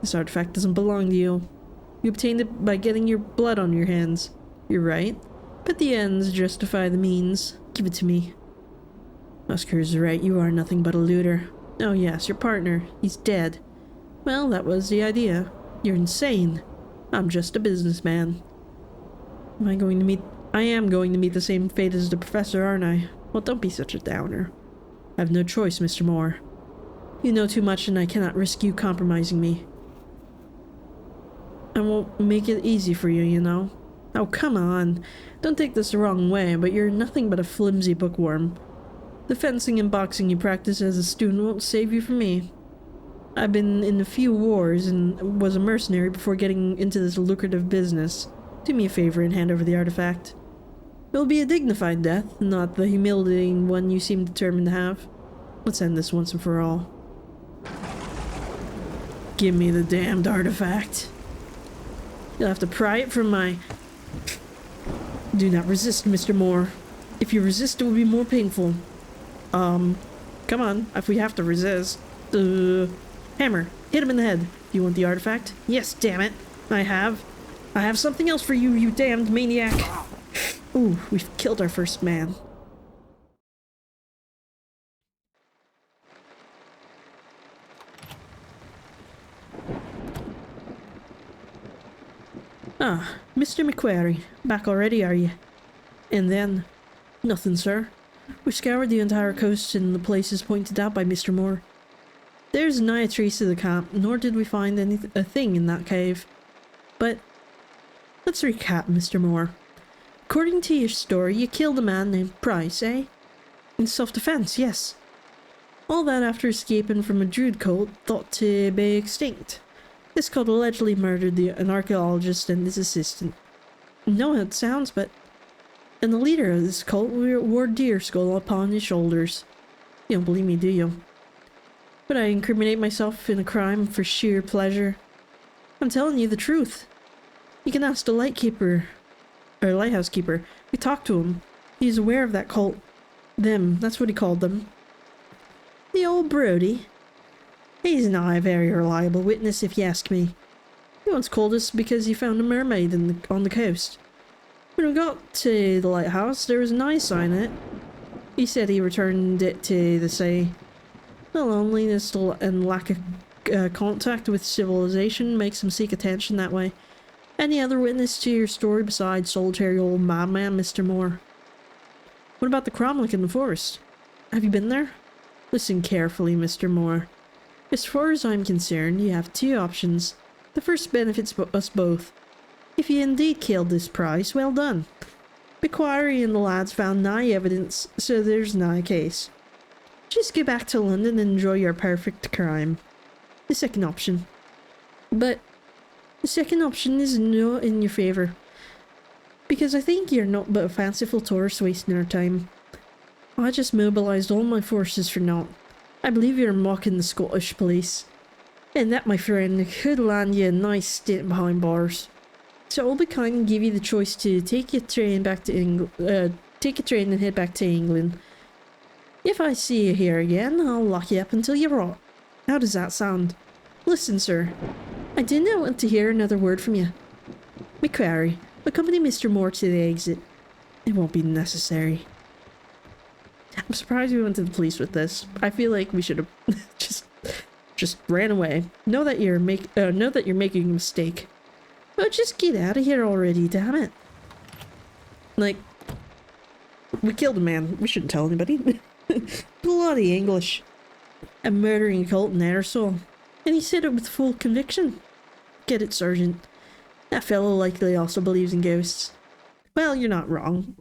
This artifact doesn't belong to you. You obtained it by getting your blood on your hands. You're right. But the ends justify the means. Give it to me. Oscar is right. You are nothing but a looter. Oh yes, your partner. He's dead. Well, that was the idea. You're insane. I'm just a businessman. I am going to meet the same fate as the professor, aren't I? Well, don't be such a downer. I have no choice, Mr. Moore. You know too much and I cannot risk you compromising me. I won't make it easy for you, you know. Oh, come on. Don't take this the wrong way, but you're nothing but a flimsy bookworm. The fencing and boxing you practice as a student won't save you from me. I've been in a few wars and was a mercenary before getting into this lucrative business. Do me a favor and hand over the artifact. It'll be a dignified death, not the humiliating one you seem determined to have. Let's end this once and for all. Give me the damned artifact. You'll have to pry it from my... Do not resist, Mr. Moore. If you resist, it will be more painful. Come on, if we have to resist. Hammer, hit him in the head. Do you want the artifact? Yes, damn it. I have something else for you, you damned maniac. Ooh, we've killed our first man. Ah, Mr. McQuarrie, back already, are you? And then? Nothing, sir. We scoured the entire coast in the places pointed out by Mr. Moore. There's nigh a trace of the camp, nor did we find a thing in that cave. But let's recap, Mr. Moore. According to your story, you killed a man named Price, eh? In self-defense, yes. All that after escaping from a druid cult thought to be extinct. This cult allegedly murdered an archaeologist and his assistant. I know how it sounds, but And the leader of this cult wore deer skull upon his shoulders. You don't believe me, do you? Would I incriminate myself in a crime for sheer pleasure? I'm telling you the truth. You can ask the lighthouse keeper. We talked to him. He's aware of that cult. Them, that's what he called them. The old Brody. He's not a very reliable witness, if you ask me. He once called us because he found a mermaid on the coast. When we got to the lighthouse, there was an eye sign in it. He said he returned it to the sea. The loneliness and lack of contact with civilization makes him seek attention that way. Any other witness to your story besides solitary old madman Mr. Moore? What about the cromlech in the forest? Have you been there? Listen carefully, Mr. Moore. As far as I'm concerned, you have two options. The first benefits us both. If you indeed killed this Price, well done. McQuarrie and the lads found nigh evidence, so there's nigh case. Just go back to London and enjoy your perfect crime. The second option. But the second option is not in your favour. Because I think you're not but a fanciful tourist wasting our time. I just mobilised all my forces for naught. I believe you're mocking the Scottish police. And that, my friend, could land you a nice stint behind bars. So I'll be kind and give you the choice to take your train back to take your train and head back to England. If I see you here again, I'll lock you up until you rot. How does that sound? Listen, sir. I do not want to hear another word from you. McQuarrie, accompany Mr. Moore to the exit. It won't be necessary. I'm surprised we went to the police with this. I feel like we should have just ran away. Know that you're making a mistake. But just get out of here already, damn it. Like, we killed a man. We shouldn't tell anybody. Bloody English. A murdering cult in Aersole. And he said it with full conviction. Get it, Sergeant. That fellow likely also believes in ghosts. Well, you're not wrong.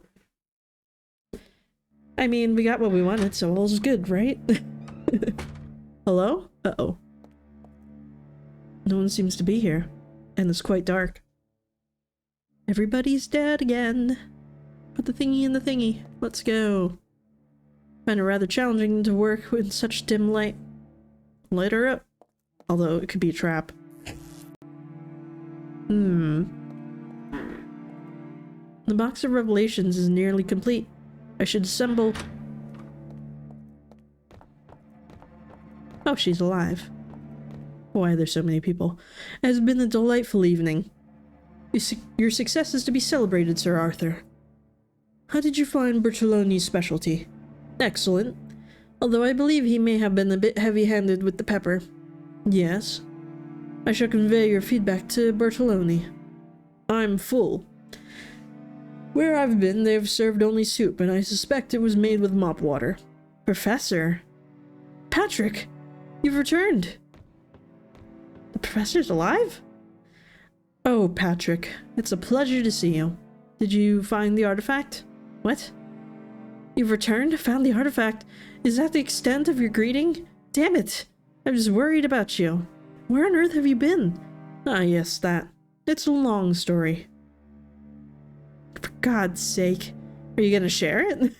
I mean, we got what we wanted, so all's good, right? Hello? Uh-oh. No one seems to be here. And it's quite dark. Everybody's dead again. Put the thingy in the thingy. Let's go. Find it rather challenging to work with such dim light. Light her up. Although it could be a trap. The box of revelations is nearly complete. I should assemble... Oh, she's alive. Why are there so many people? It has been a delightful evening. Your success is to be celebrated, Sir Arthur. How did you find Bertoloni's specialty? Excellent. Although I believe he may have been a bit heavy-handed with the pepper. Yes. I shall convey your feedback to Bertoloni. I'm full. Where I've been, they've served only soup, and I suspect it was made with mop water. Professor? Patrick! You've returned! The professor's alive? Oh, Patrick, it's a pleasure to see you. Did you find the artifact? What? You've returned? Found the artifact? Is that the extent of your greeting? Damn it! I was worried about you. Where on earth have you been? Ah, yes, that. It's a long story. For God's sake. Are you gonna share it?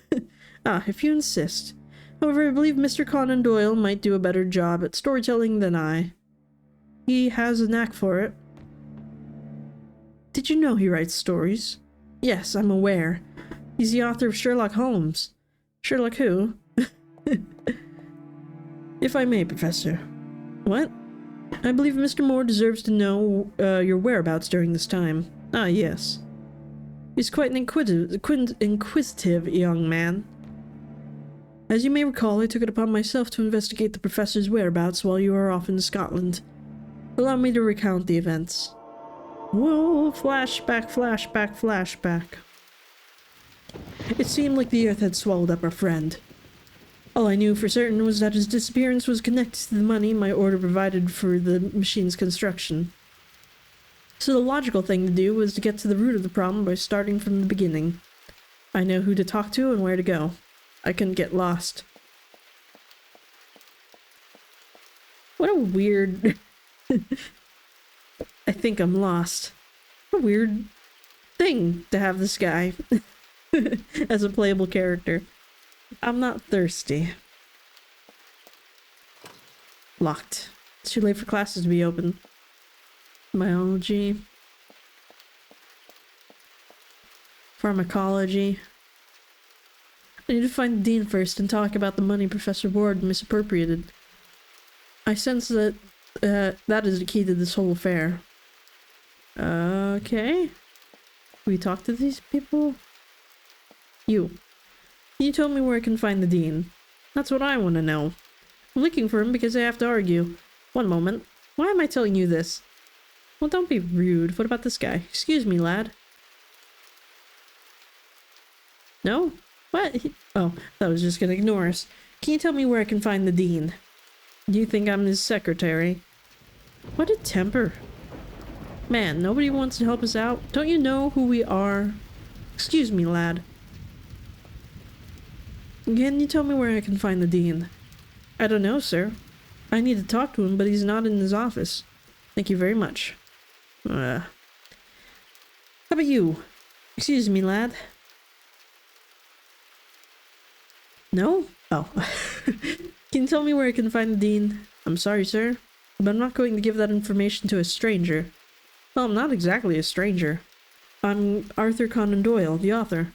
If you insist. However, I believe Mr. Conan Doyle might do a better job at storytelling than I. He has a knack for it. Did you know he writes stories? Yes, I'm aware. He's the author of Sherlock Holmes. Sherlock who? If I may, Professor. What? I believe Mr. Moore deserves to know your whereabouts during this time. Ah, yes. He's quite an inquisitive young man. As you may recall, I took it upon myself to investigate the Professor's whereabouts while you were off in Scotland. Allow me to recount the events. Whoa, flashback, flashback, flashback. It seemed like the earth had swallowed up our friend. All I knew for certain was that his disappearance was connected to the money my order provided for the machine's construction. So the logical thing to do was to get to the root of the problem by starting from the beginning. I know who to talk to and where to go. I couldn't get lost. What a weird... I think I'm lost. What a weird thing to have this guy. as a playable character. I'm not thirsty. Locked. It's too late for classes to be open. Biology. Pharmacology. I need to find the dean first and talk about the money Professor Ward misappropriated. I sense that that is the key to this whole affair. Okay. We talk to these people? You. Can you tell me where I can find the dean? That's what I want to know. I'm looking for him because I have to argue. One moment. Why am I telling you this? Well, don't be rude. What about this guy? Excuse me, lad. No? What? Oh, I was just gonna ignore us. Can you tell me where I can find the dean? Do you think I'm his secretary? What a temper. Man, nobody wants to help us out. Don't you know who we are? Excuse me, lad. Can you tell me where I can find the dean? I don't know, sir. I need to talk to him, but he's not in his office. Thank you very much. How about you? Excuse me, lad. No? Oh. Can you tell me where I can find the dean? I'm sorry, sir, but I'm not going to give that information to a stranger. Well, I'm not exactly a stranger. I'm Arthur Conan Doyle, the author.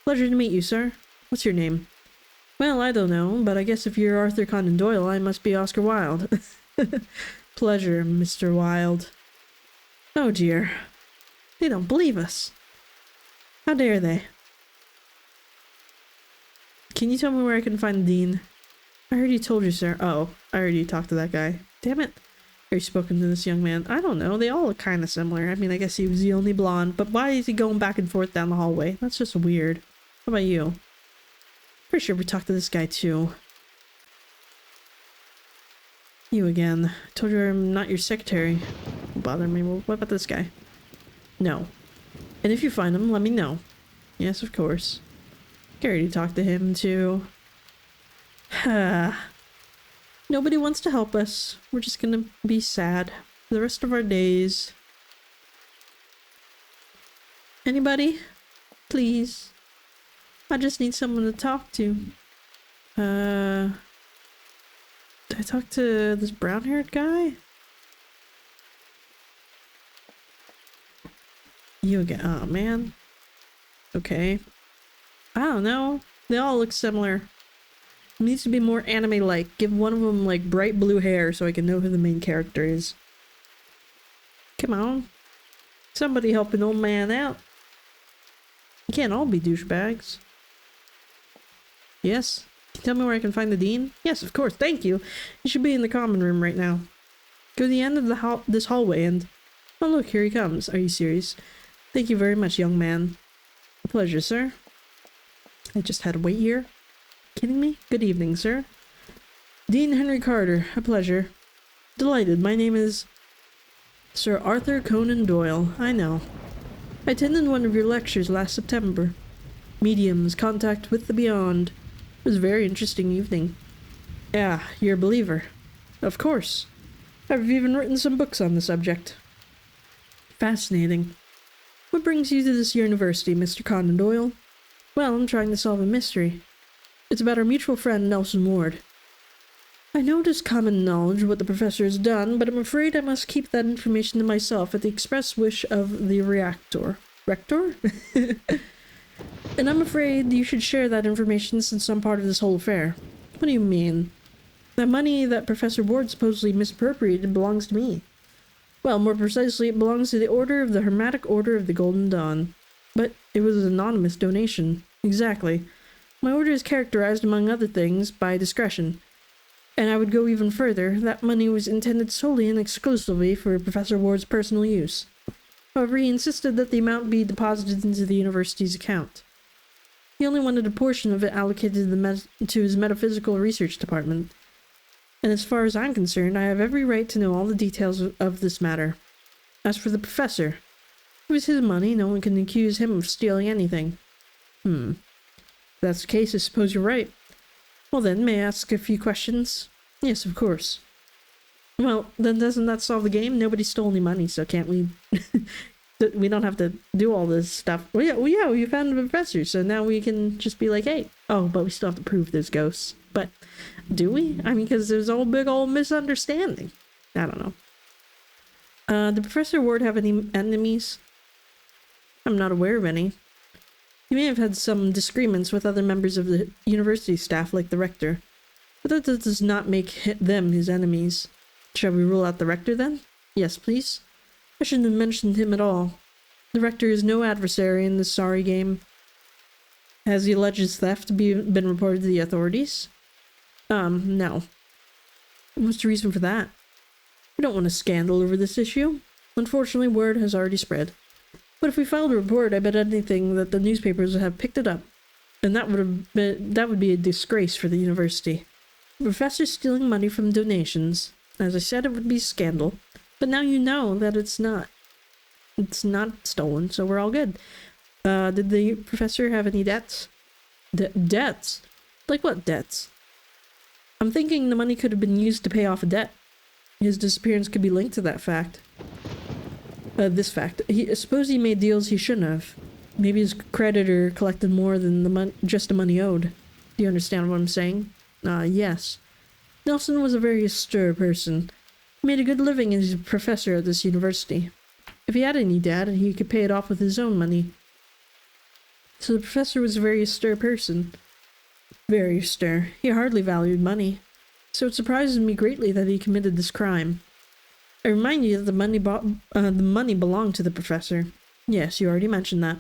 Pleasure to meet you, sir. What's your name? Well, I don't know, but I guess if you're Arthur Conan Doyle, I must be Oscar Wilde. Pleasure, Mr. Wilde. Oh dear. They don't believe us. How dare they? Can you tell me where I can find the dean? I already told you, sir. Oh, I already talked to that guy. Damn it. Have you spoken to this young man? I don't know. They all look kind of similar. I mean, I guess he was the only blonde, but why is he going back and forth down the hallway? That's just weird. How about you? Pretty sure we talked to this guy too. You again. I told you I'm not your secretary. Don't bother me. Well, what about this guy? No. And if you find him, let me know. Yes, of course. I already talked to him too. Nobody wants to help us. We're just gonna be sad for the rest of our days. Anybody? Please. I just need someone to talk to. Did I talk to this brown-haired guy? You again. Oh, man. Okay. I don't know. They all look similar. It needs to be more anime-like. Give one of them, like, bright blue hair so I can know who the main character is. Come on. Somebody help an old man out. You can't all be douchebags. Yes? Can you tell me where I can find the dean? Yes, of course. Thank you. You should be in the common room right now. Go to the end of this hallway and... Oh, look, here he comes. Are you serious? Thank you very much, young man. A pleasure, sir. I just had to wait here. Kidding me? Good evening, sir. Dean Henry Carter. A pleasure. Delighted. My name is... Sir Arthur Conan Doyle. I know. I attended one of your lectures last September. Mediums, Contact with the Beyond. It was a very interesting evening. Yeah, you're a believer. Of course. I've even written some books on the subject. Fascinating. What brings you to this university, Mr. Conan Doyle? Well, I'm trying to solve a mystery. It's about our mutual friend, Nelson Ward. I know it is common knowledge what the professor has done, but I'm afraid I must keep that information to myself at the express wish of the Rector? And I'm afraid you should share that information since I'm part of this whole affair. What do you mean? The money that Professor Ward supposedly misappropriated belongs to me. Well, more precisely, it belongs to the Order of the Hermetic Order of the Golden Dawn. But it was an anonymous donation. Exactly. My order is characterized, among other things, by discretion. And I would go even further. That money was intended solely and exclusively for Professor Ward's personal use. However, he insisted that the amount be deposited into the university's account. He only wanted a portion of it allocated to his metaphysical research department. And as far as I'm concerned, I have every right to know all the details of this matter. As for the professor, it was his money. No one can accuse him of stealing anything. If that's the case, I suppose you're right. Well then, may I ask a few questions? Yes, of course. Well, then doesn't that solve the game? Nobody stole any money, so can't we... we don't have to do all this stuff. Well, yeah, we found the professor, so now we can just be like, hey. Oh, but we still have to prove there's ghosts. But do we? I mean, because there's a big old misunderstanding. I don't know. Did Professor Ward have any enemies? I'm not aware of any. He may have had some disagreements with other members of the university staff, like the rector. But that does not make them his enemies. Shall we rule out the rector, then? Yes, please. I shouldn't have mentioned him at all. The rector is no adversary in this sorry game. Has the alleged theft been reported to the authorities? No. What's the reason for that? We don't want a scandal over this issue. Unfortunately, word has already spread. But if we filed a report, I bet anything that the newspapers would have picked it up. And that would be a disgrace for the university. The professor's stealing money from donations. As I said, it would be a scandal. But now you know that it's not. It's not stolen, so we're all good. Did the professor have any debts? Debts? Like what debts? I'm thinking the money could have been used to pay off a debt. His disappearance could be linked to that fact. This fact. Suppose he made deals he shouldn't have. Maybe his creditor collected more than just the money owed. Do you understand what I'm saying? Yes. Nelson was a very austere person. He made a good living as a professor at this university. If he had any debt, he could pay it off with his own money. So the professor was a very austere person. Very austere. He hardly valued money. So it surprises me greatly that he committed this crime. I remind you that the money belonged to the professor. Yes, you already mentioned that.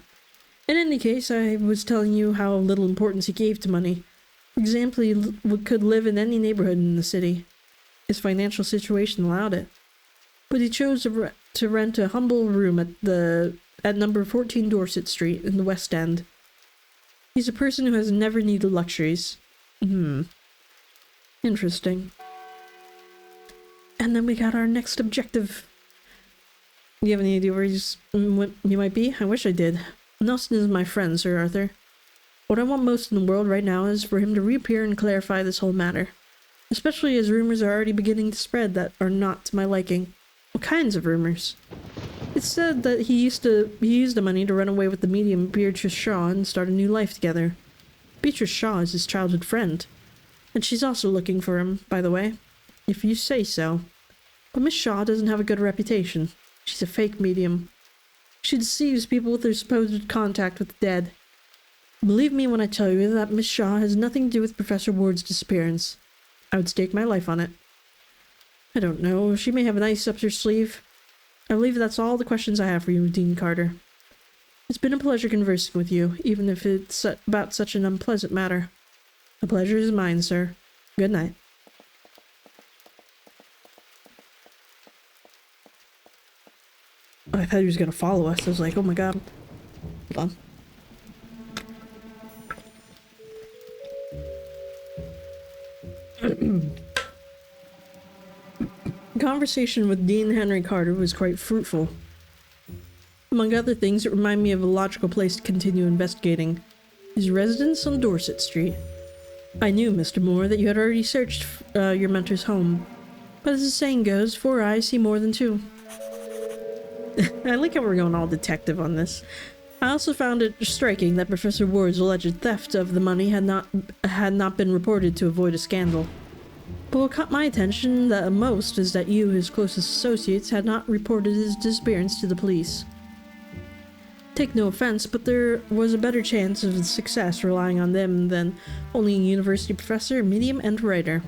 In any case, I was telling you how little importance he gave to money. For example, he could live in any neighborhood in the city. His financial situation allowed it. But he chose to rent a humble room at number 14 Dorset Street in the West End. He's a person who has never needed luxuries. Interesting. And then we got our next objective. Do you have any idea where what you might be? I wish I did. Nelson is my friend, Sir Arthur. What I want most in the world right now is for him to reappear and clarify this whole matter. Especially as rumors are already beginning to spread that are not to my liking. What kinds of rumors? It's said that he used the money to run away with the medium Beatrice Shaw and start a new life together. Beatrice Shaw is his childhood friend. And she's also looking for him, by the way. If you say so. But Miss Shaw doesn't have a good reputation. She's a fake medium. She deceives people with her supposed contact with the dead. Believe me when I tell you that Miss Shaw has nothing to do with Professor Ward's disappearance. I would stake my life on it. I don't know. She may have an ice up her sleeve. I believe that's all the questions I have for you, Dean Carter. It's been a pleasure conversing with you, even if it's about such an unpleasant matter. The pleasure is mine, sir. Good night. I thought he was going to follow us. I was like, oh my god. Hold on. The conversation with Dean Henry Carter was quite fruitful. Among other things, it reminded me of a logical place to continue investigating. His residence on Dorset Street. I knew, Mr. Moore, that you had already searched your mentor's home. But as the saying goes, 4 eyes see more than 2. I like how we're going all detective on this. I also found it striking that Professor Ward's alleged theft of the money had not been reported to avoid a scandal. But what caught my attention the most is that you, his closest associates, had not reported his disappearance to the police. Take no offense, but there was a better chance of success relying on them than only a university professor, medium, and writer.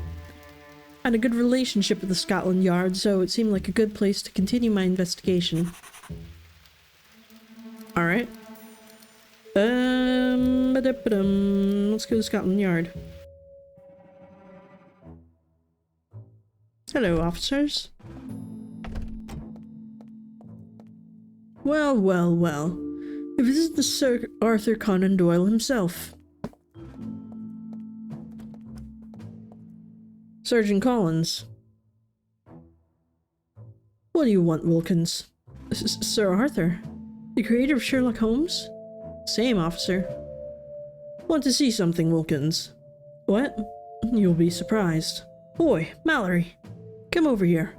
I had a good relationship with the Scotland Yard, so it seemed like a good place to continue my investigation. Alright. Let's go to Scotland Yard. Hello, officers. Well, well, well. If this is the Sir Arthur Conan Doyle himself. Sergeant Collins. What do you want, Wilkins? Sir Arthur? The creator of Sherlock Holmes? Same, officer. Want to see something, Wilkins? What? You'll be surprised. Boy, Mallory, come over here.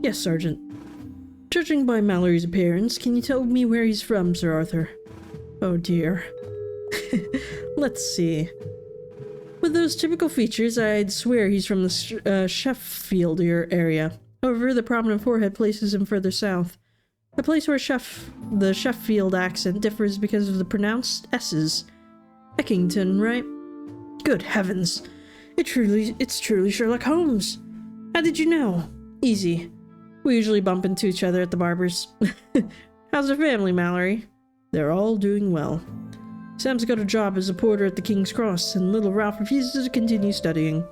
Yes, Sergeant. Judging by Mallory's appearance, can you tell me where he's from, Sir Arthur? Oh dear. Let's see. With those typical features, I'd swear he's from the Sheffield area. However, the prominent forehead places him further south. A place where the Sheffield accent differs because of the pronounced S's. Eckington, right? Good heavens! It's truly Sherlock Holmes! How did you know? Easy. We usually bump into each other at the barber's. How's the family, Mallory? They're all doing well. Sam's got a job as a porter at the King's Cross, and little Ralph refuses to continue studying.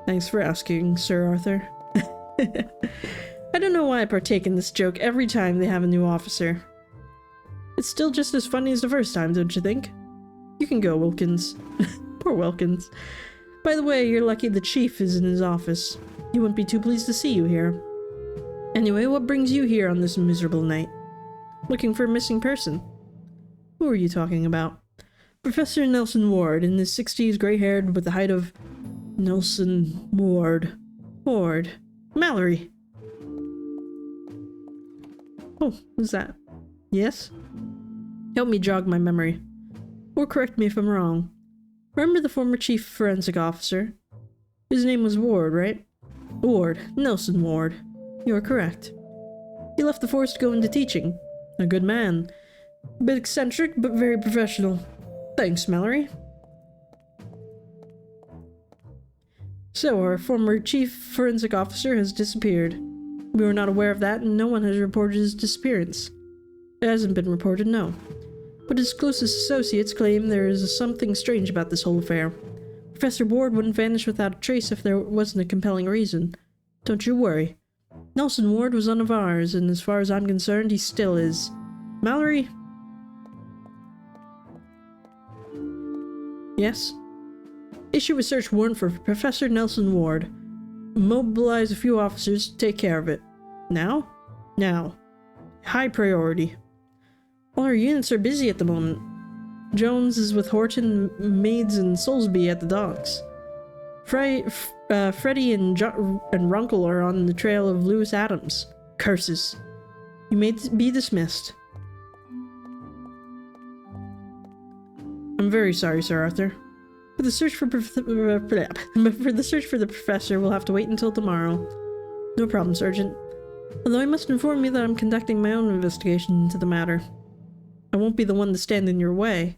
Thanks for asking, Sir Arthur. I don't know why I partake in this joke every time they have a new officer. It's still just as funny as the first time, don't you think? You can go, Wilkins. Poor Wilkins. By the way, you're lucky the chief is in his office. He wouldn't be too pleased to see you here. Anyway, what brings you here on this miserable night? Looking for a missing person. Who are you talking about? Professor Nelson Ward, in his 60s, gray-haired, with the height of... Nelson Ward. Mallory. Oh, who's that? Yes? Help me jog my memory. Or correct me if I'm wrong. Remember the former chief forensic officer? His name was Ward, right? Ward. Nelson Ward. You are correct. He left the force to go into teaching. A good man. A bit eccentric, but very professional. Thanks, Mallory. So, our former chief forensic officer has disappeared. We were not aware of that, and no one has reported his disappearance. It hasn't been reported, no. But his closest associates claim there is something strange about this whole affair. Professor Ward wouldn't vanish without a trace if there wasn't a compelling reason. Don't you worry. Nelson Ward was one of ours, and as far as I'm concerned, he still is. Mallory? Yes? Issue a search warrant for Professor Nelson Ward. Mobilize a few officers to take care of it. Now? Now. High priority. All our units are busy at the moment. Jones is with Horton, Maids, and Soulsby at the docks. Freddie and Runkle are on the trail of Lewis Adams. Curses. You may be dismissed. I'm very sorry, Sir Arthur. For the search for the professor, we'll have to wait until tomorrow. No problem, Sergeant. Although I must inform you that I'm conducting my own investigation into the matter. I won't be the one to stand in your way.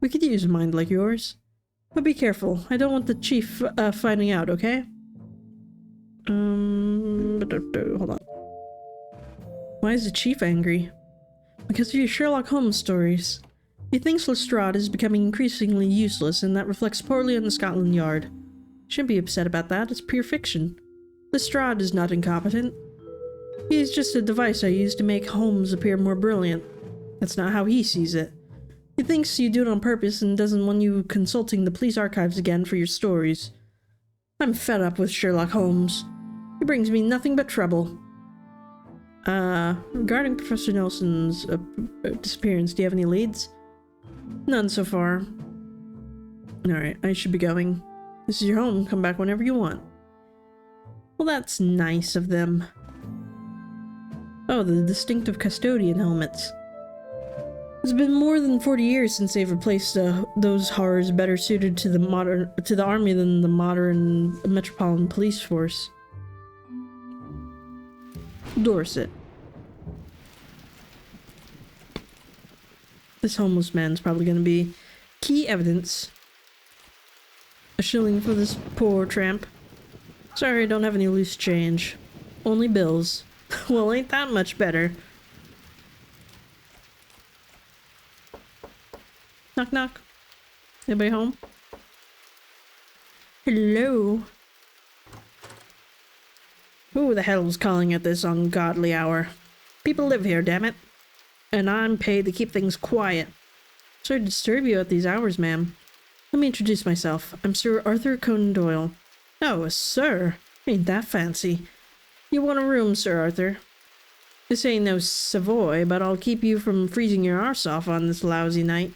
We could use a mind like yours. But be careful. I don't want the chief finding out, okay? Hold on. Why is the chief angry? Because of your Sherlock Holmes stories. He thinks Lestrade is becoming increasingly useless, and that reflects poorly on the Scotland Yard. Shouldn't be upset about that, it's pure fiction. Lestrade is not incompetent. He is just a device I use to make Holmes appear more brilliant. That's not how he sees it. He thinks you do it on purpose and doesn't want you consulting the police archives again for your stories. I'm fed up with Sherlock Holmes. He brings me nothing but trouble. Regarding Professor Nelson's disappearance, do you have any leads? None so far. Alright, I should be going. This is your home. Come back whenever you want. Well, that's nice of them. Oh, the distinctive custodian helmets. It's been more than 40 years since they've replaced those horrors better suited to the army than the modern metropolitan police force. Dorset. This homeless man's probably going to be key evidence. A shilling for this poor tramp. Sorry, I don't have any loose change. Only bills. Well, ain't that much better. Knock knock. Anybody home? Hello? Who the hell's calling at this ungodly hour? People live here, damn it. And I'm paid to keep things quiet. Sorry to disturb you at these hours, ma'am. Let me introduce myself. I'm Sir Arthur Conan Doyle. Oh, sir. Ain't that fancy. You want a room, Sir Arthur? This ain't no Savoy, but I'll keep you from freezing your arse off on this lousy night.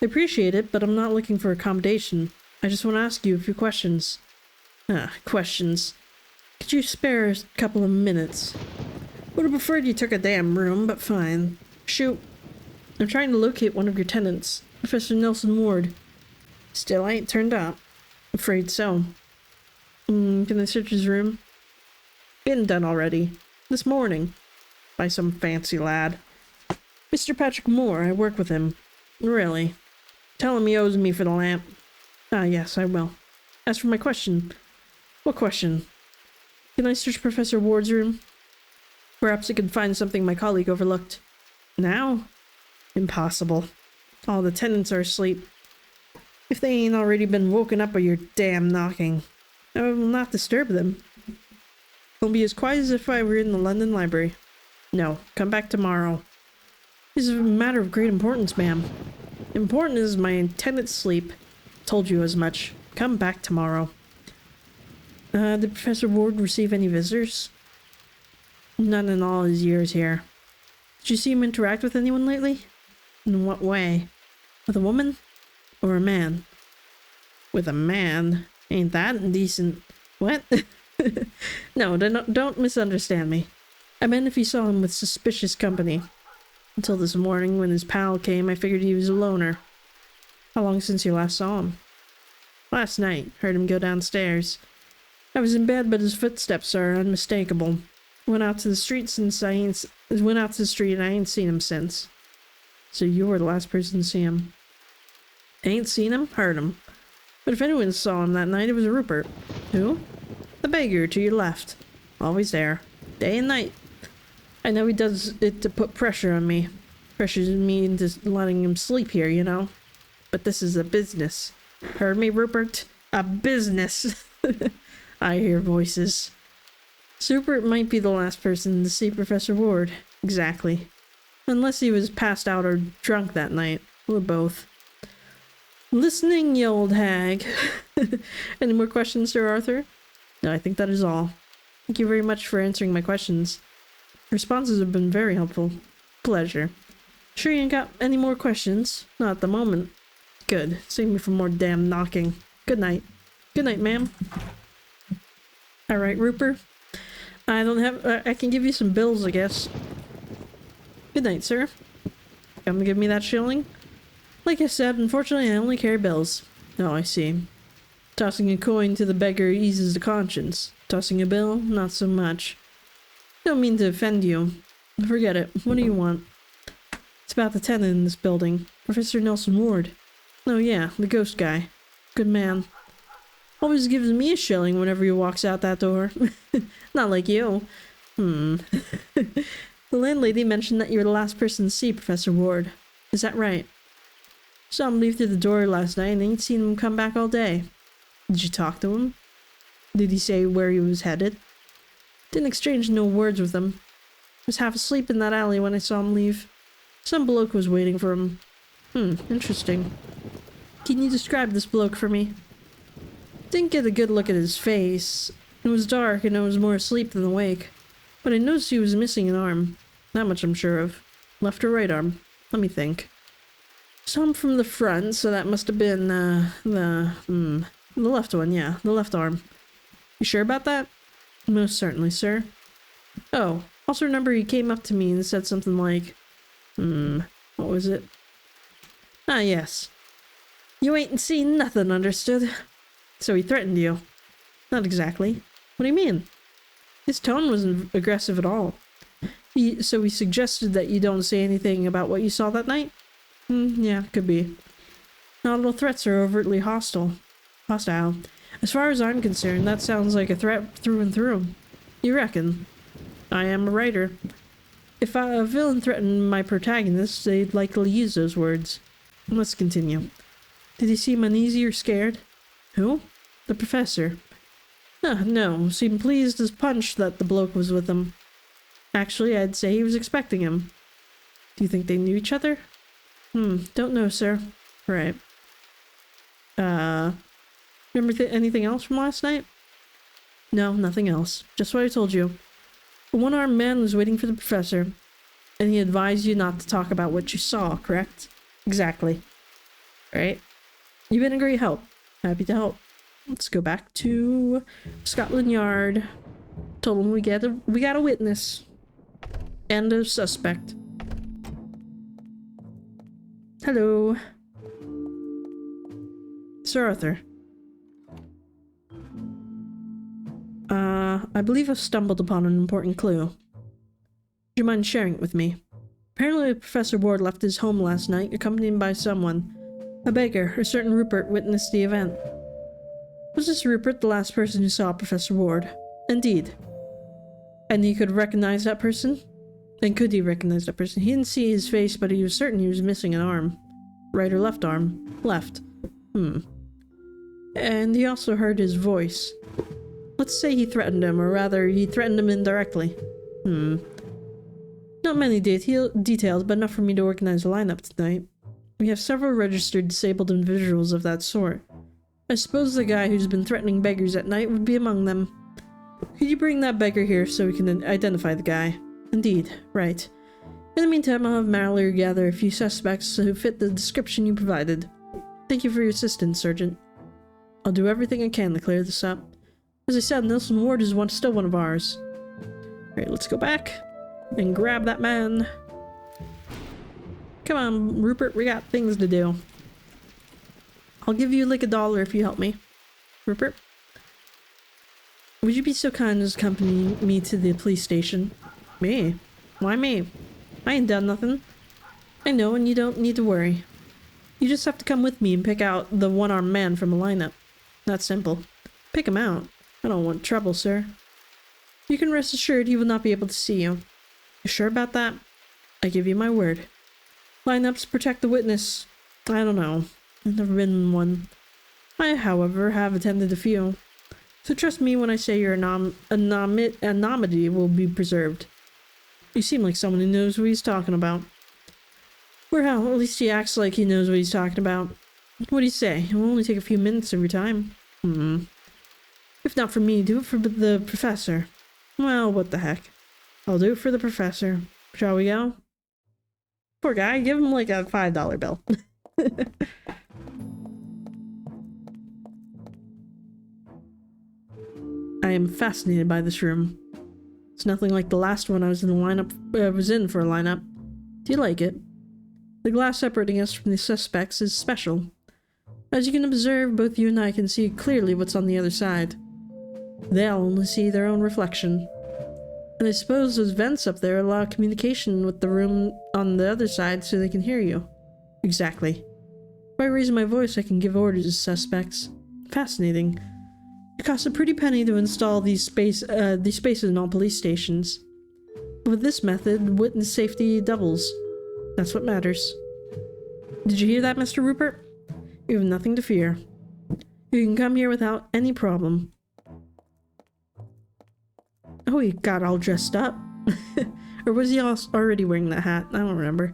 I appreciate it, but I'm not looking for accommodation. I just want to ask you a few questions. Questions. Could you spare a couple of minutes? Would have preferred you took a damn room, but fine. Shoot. I'm trying to locate one of your tenants, Professor Nelson Ward. Still ain't turned up. Afraid so. Can I search his room? Been done already. This morning. By some fancy lad. Mr. Patrick Moore, I work with him. Really? Tell him he owes me for the lamp. Ah, yes, I will. As for my question. What question? Can I search Professor Ward's room? Perhaps I could find something my colleague overlooked. Now? Impossible. All the tenants are asleep. If they ain't already been woken up by your damn knocking. I will not disturb them. I'll be as quiet as if I were in the London Library. No, come back tomorrow. This is a matter of great importance, ma'am. Important is my tenant's sleep. Told you as much. Come back tomorrow. Did Professor Ward receive any visitors? None in all his years here. Did you see him interact with anyone lately? In what way? With a woman? Or a man? With a man? Ain't that indecent? What? No, don't misunderstand me. I meant if you saw him with suspicious company. Until this morning, when his pal came, I figured he was a loner. How long since you last saw him? Last night. Heard him go downstairs. I was in bed, but his footsteps are unmistakable. Went out to the street and I ain't seen him since. So you were the last person to see him. Ain't seen him, heard him. But if anyone saw him that night, it was Rupert. Who? The beggar to your left. Always there. Day and night. I know he does it to put pressure on me. Pressures me into letting him sleep here, you know. But this is a business. Heard me, Rupert? A business. I hear voices. Rupert might be the last person to see Professor Ward. Exactly. Unless he was passed out or drunk that night. Or both. Listening, you old hag. Any more questions, Sir Arthur? No, I think that is all. Thank you very much for answering my questions. Responses have been very helpful. Pleasure. Sure you ain't got any more questions? Not at the moment. Good. Save me from more damn knocking. Good night. Good night, ma'am. Alright, Rupert. I can give you some bills, I guess. Good night, sir. Come to give me that shilling? Like I said, unfortunately I only carry bills. Oh, I see. Tossing a coin to the beggar eases the conscience. Tossing a bill? Not so much. Don't mean to offend you. Forget it. What do you want? It's about the tenant in this building. Professor Nelson Ward. Oh yeah, the ghost guy. Good man. Always gives me a shilling whenever he walks out that door. Not like you. The landlady mentioned that you were the last person to see Professor Ward. Is that right? Saw him leave through the door last night and ain't seen him come back all day. Did you talk to him? Did he say where he was headed? Didn't exchange no words with him. Was half asleep in that alley when I saw him leave. Some bloke was waiting for him. Interesting. Can you describe this bloke for me? Didn't get a good look at his face. It was dark and I was more asleep than awake. But I noticed he was missing an arm. That much I'm sure of. Left or right arm? Let me think. Some from the front, so that must have been, the left one, yeah. The left arm. You sure about that? Most certainly, sir. Oh, also remember he came up to me and said something like, what was it? Ah, yes. You ain't seen nothing, understood? So he threatened you. Not exactly. What do you mean? His tone wasn't aggressive at all. So he suggested that you don't say anything about what you saw that night? Yeah, could be. Not all threats are overtly hostile. As far as I'm concerned, that sounds like a threat through and through. You reckon? I am a writer. If a villain threatened my protagonist, they'd likely use those words. Let's continue. Did he seem uneasy or scared? Who? The professor. No, seemed pleased as punch that the bloke was with him. Actually, I'd say he was expecting him. Do you think they knew each other? Don't know, sir. Right. Remember anything else from last night? No, nothing else. Just what I told you. A one-armed man was waiting for the professor, and he advised you not to talk about what you saw, correct? Exactly. Right? You've been a great help. Happy to help. Let's go back to Scotland Yard. Told him we got a witness. And a suspect. Hello. Sir Arthur. I believe I've stumbled upon an important clue. Would you mind sharing it with me? Apparently Professor Ward left his home last night, accompanied by someone. A beggar, a certain Rupert, witnessed the event. Was this Rupert the last person who saw Professor Ward? Indeed. And he could recognize that person? And could he recognize that person? He didn't see his face, but he was certain he was missing an arm. Right or left arm? Left. And he also heard his voice. Let's say he threatened him, or rather, he threatened him indirectly. Not many details, but enough for me to organize a lineup tonight. We have several registered disabled individuals of that sort. I suppose the guy who's been threatening beggars at night would be among them. Could you bring that beggar here so we can identify the guy? Indeed, right. In the meantime, I'll have Mallory gather a few suspects who fit the description you provided. Thank you for your assistance, Sergeant. I'll do everything I can to clear this up. As I said, Nelson Ward is still one of ours. Alright, let's go back and grab that man. Come on, Rupert, we got things to do. I'll give you like $1 if you help me. Rupert? Would you be so kind as to accompany me to the police station? Me? Why me? I ain't done nothing. I know, and you don't need to worry. You just have to come with me and pick out the one-armed man from a lineup. That's simple. Pick him out. I don't want trouble, sir. You can rest assured he will not be able to see you. You sure about that? I give you my word. Lineups protect the witness. I don't know. I've never been in one. I, however, have attended a few. So trust me when I say your anonymity will be preserved. You seem like someone who knows what he's talking about. Or hell, at least he acts like he knows what he's talking about. What do you say? It will only take a few minutes of your time. If not for me, do it for the professor. Well, what the heck. I'll do it for the professor. Shall we go? Poor guy, give him like a $5 bill. I am fascinated by this room. It's nothing like the last one I was in for a lineup. Do you like it? The glass separating us from the suspects is special. As you can observe, both you and I can see clearly what's on the other side. They'll only see their own reflection. And I suppose those vents up there allow communication with the room on the other side so they can hear you. Exactly. By raising my voice, I can give orders to suspects. Fascinating. It costs a pretty penny to install these spaces in all police stations. With this method, witness safety doubles. That's what matters. Did you hear that, Mr. Rupert? You have nothing to fear. You can come here without any problem. Oh, he got all dressed up. Or was he already wearing that hat? I don't remember.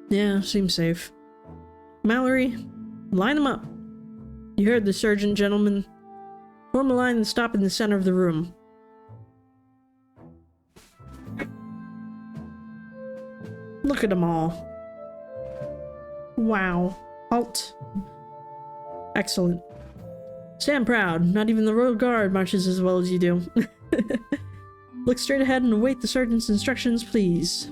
Yeah, seems safe. Mallory, line him up. You heard the sergeant, gentlemen. Form a line and stop in the center of the room. Look at them all. Wow. Halt. Excellent. Stand proud. Not even the Royal Guard marches as well as you do. Look straight ahead and await the sergeant's instructions, please.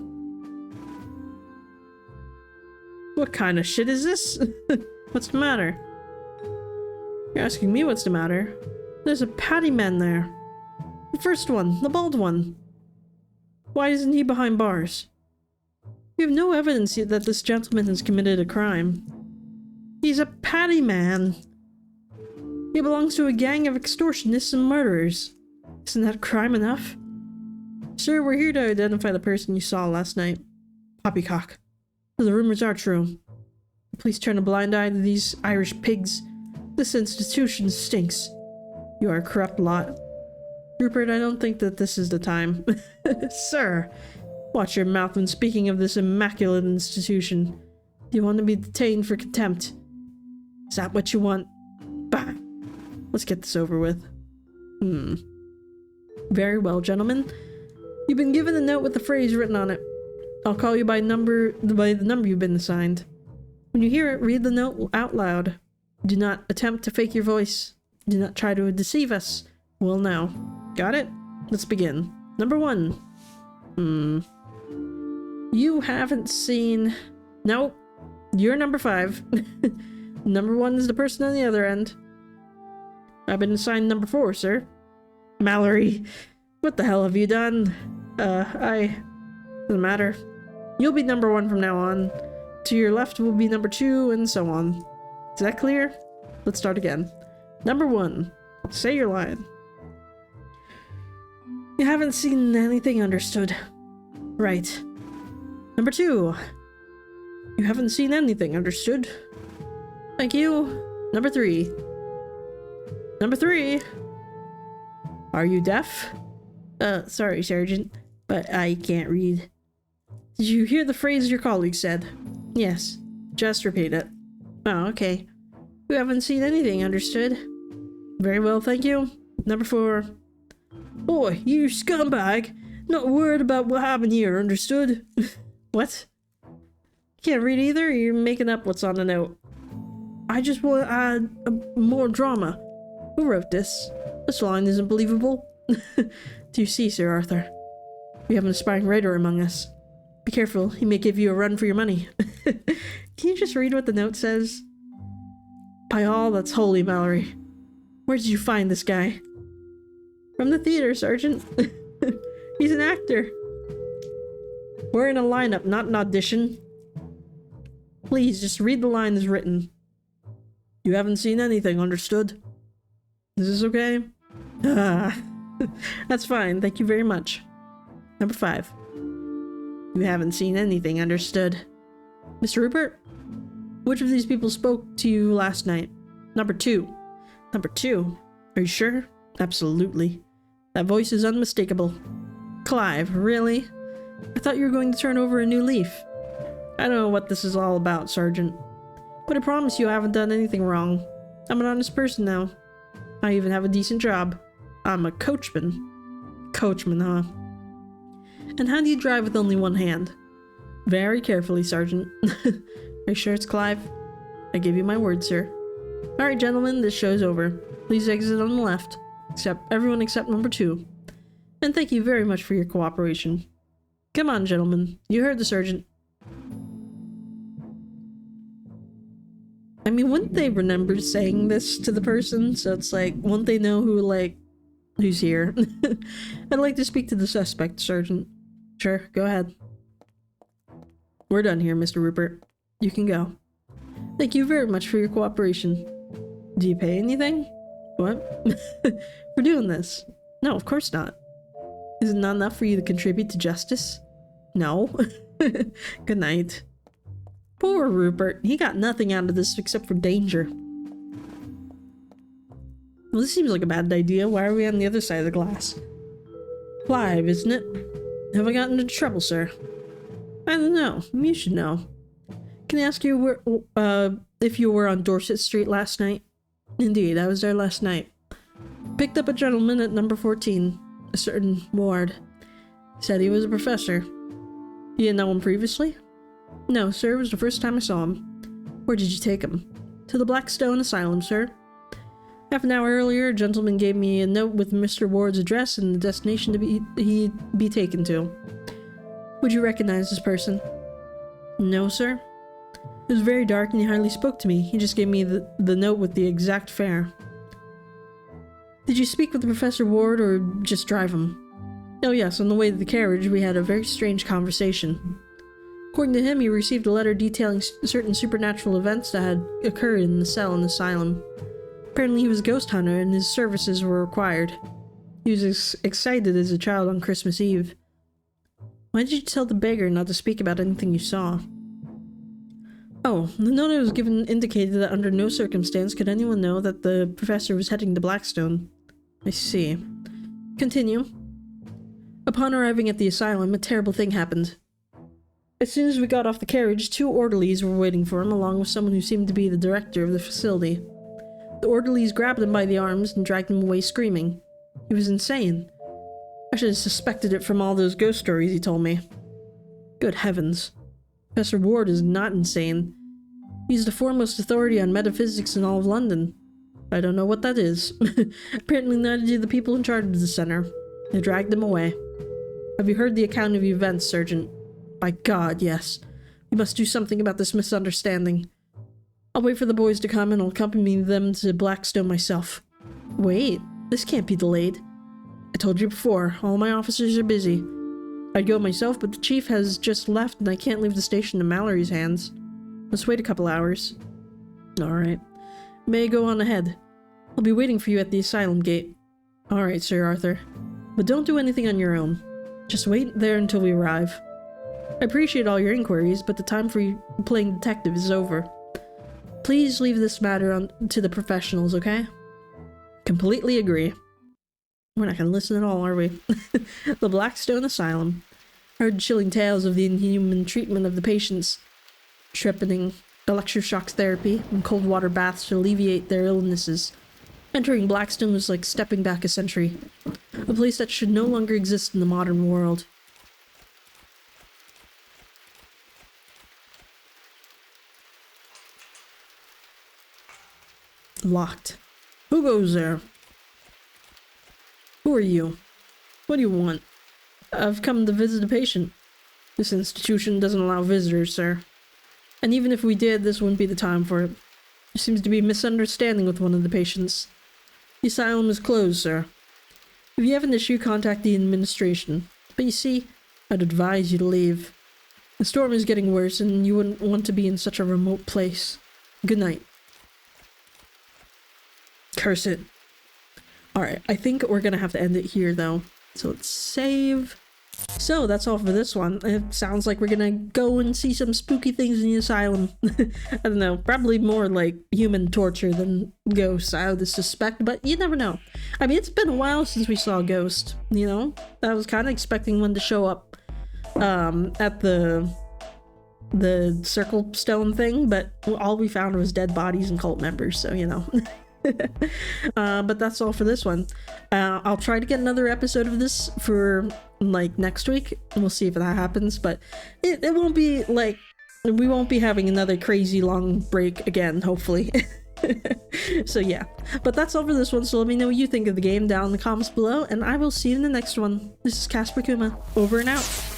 What kind of shit is this? What's the matter? You're asking me what's the matter? There's a patty man there. The first one, the bald one. Why isn't he behind bars? We have no evidence yet that this gentleman has committed a crime. He's a patty man. He belongs to a gang of extortionists and murderers. Isn't that crime enough? Sir, we're here to identify the person you saw last night. Poppycock. The rumors are true. Please turn a blind eye to these Irish pigs. This institution stinks. You are a corrupt lot. Rupert, I don't think that this is the time. Sir, watch your mouth when speaking of this immaculate institution. You want to be detained for contempt. Is that what you want? Bah! Let's get this over with. Very well, gentlemen. You've been given a note with the phrase written on it. I'll call you by the number you've been assigned. When you hear it, read the note out loud. Do not attempt to fake your voice. Do not try to deceive us. Well now. Got it? Let's begin. Number 1. You haven't seen... Nope. You're number 5. Number 1 is the person on the other end. I've been assigned number 4, sir. Mallory, what the hell have you done? Doesn't matter. You'll be number 1 from now on. To your left will be number 2, and so on. Is that clear? Let's start again. Number 1. Say your line. You haven't seen anything, understood. Right. Number 2. You haven't seen anything, understood. Thank you. Number 3. Number 3. Are you deaf? Sorry, Sergeant, but I can't read. Did you hear the phrase your colleague said? Yes. Just repeat it. Oh, okay. You haven't seen anything, understood? Very well, thank you. Number 4. Boy, you scumbag! Not worried about what happened here, understood? What? Can't read either, or you're making up what's on the note? I just want to add more drama. Who wrote this? This line isn't believable. Do you see, Sir Arthur? We have an aspiring writer among us. Be careful, he may give you a run for your money. Can you just read what the note says? By all that's holy, Mallory. Where did you find this guy? From the theater, Sergeant. He's an actor. We're in a lineup, not an audition. Please, just read the line as written. You haven't seen anything, understood? Is this okay? That's fine, thank you very much. Number 5. You haven't seen anything, understood? Mr. Rupert? Which of these people spoke to you last night? Number 2. Number 2? Are you sure? Absolutely. That voice is unmistakable. Clive, really? I thought you were going to turn over a new leaf. I don't know what this is all about, Sergeant. But I promise you I haven't done anything wrong. I'm an honest person now. I even have a decent job. I'm a coachman. Coachman, huh? And how do you drive with only one hand? Very carefully, Sergeant. Are you sure it's Clive? I give you my word, sir. Alright, gentlemen, this show's over. Please exit on the left. Everyone except number 2. And thank you very much for your cooperation. Come on, gentlemen. You heard the sergeant. I mean, wouldn't they remember saying this to the person? So it's like, wouldn't they know who's here? I'd like to speak to the suspect, Sergeant. Sure, go ahead. We're done here, Mr. Rupert. You can go. Thank you very much for your cooperation. Do you pay anything? What? For doing this? No, of course not. Is it not enough for you to contribute to justice? No. Good night. Poor Rupert. He got nothing out of this except for danger. Well, this seems like a bad idea. Why are we on the other side of the glass? Clive, isn't it? Have I gotten into trouble, sir? I don't know. You should know. Can I ask you if you were on Dorset Street last night? Indeed, I was there last night. Picked up a gentleman at number 14, a certain Ward. Said he was a professor. You didn't know him previously? No, sir, it was the first time I saw him. Where did you take him? To the Blackstone Asylum, sir. Half an hour earlier, a gentleman gave me a note with Mr. Ward's address and the destination he'd be taken to. Would you recognize this person? No, sir. It was very dark and he hardly spoke to me. He just gave me the note with the exact fare. Did you speak with Professor Ward or just drive him? Oh yes, on the way to the carriage we had a very strange conversation. According to him, he received a letter detailing certain supernatural events that had occurred in the cell in the asylum. Apparently he was a ghost hunter and his services were required. He was excited as a child on Christmas Eve. Why did you tell the beggar not to speak about anything you saw? Oh, the note I was given indicated that under no circumstance could anyone know that the professor was heading to Blackstone. I see. Continue. Upon arriving at the asylum, a terrible thing happened. As soon as we got off the carriage, 2 orderlies were waiting for him, along with someone who seemed to be the director of the facility. The orderlies grabbed him by the arms and dragged him away screaming. He was insane. I should have suspected it from all those ghost stories he told me. Good heavens. Professor Ward is not insane. He's the foremost authority on metaphysics in all of London. I don't know what that is. Apparently neither do the people in charge of the center. They dragged them away. Have you heard the account of events, Sergeant? By God, yes. We must do something about this misunderstanding. I'll wait for the boys to come and I'll accompany them to Blackstone myself. Wait, this can't be delayed. I told you before, all my officers are busy. I'd go myself, but the chief has just left and I can't leave the station in Mallory's hands. Let's wait a couple hours. Alright. May go on ahead. I'll be waiting for you at the asylum gate. Alright, Sir Arthur. But don't do anything on your own. Just wait there until we arrive. I appreciate all your inquiries, but the time for you playing detective is over. Please leave this matter to the professionals, okay? Completely agree. We're not gonna listen at all, are we? The Blackstone Asylum. Heard chilling tales of the inhuman treatment of the patients. Trepanning, electroshock therapy, and cold water baths to alleviate their illnesses. Entering Blackstone was like stepping back a century. A place that should no longer exist in the modern world. Locked. Who goes there? Who are you? What do you want? I've come to visit a patient. This institution doesn't allow visitors, sir. And even if we did, this wouldn't be the time for it. There seems to be a misunderstanding with one of the patients. The asylum is closed, sir. If you have an issue, contact the administration. But you see, I'd advise you to leave. The storm is getting worse, and you wouldn't want to be in such a remote place. Good night. Curse it. Alright, I think we're gonna have to end it here, though. So let's save. So that's all for this one. It sounds like we're gonna go and see some spooky things in the asylum. I don't know, probably more like human torture than ghosts, I would suspect, but you never know. I mean, it's been a while since we saw a ghost, you know? I was kind of expecting one to show up at the circle stone thing, but all we found was dead bodies and cult members, so you know. But that's all for this one. I'll try to get another episode of this for like next week, and we'll see if that happens, but it won't be like, we won't be having another crazy long break again, hopefully. So yeah, but that's all for this one. So let me know what you think of the game down in the comments below, and I will see you in the next one. This is Casper Kuma, over and out.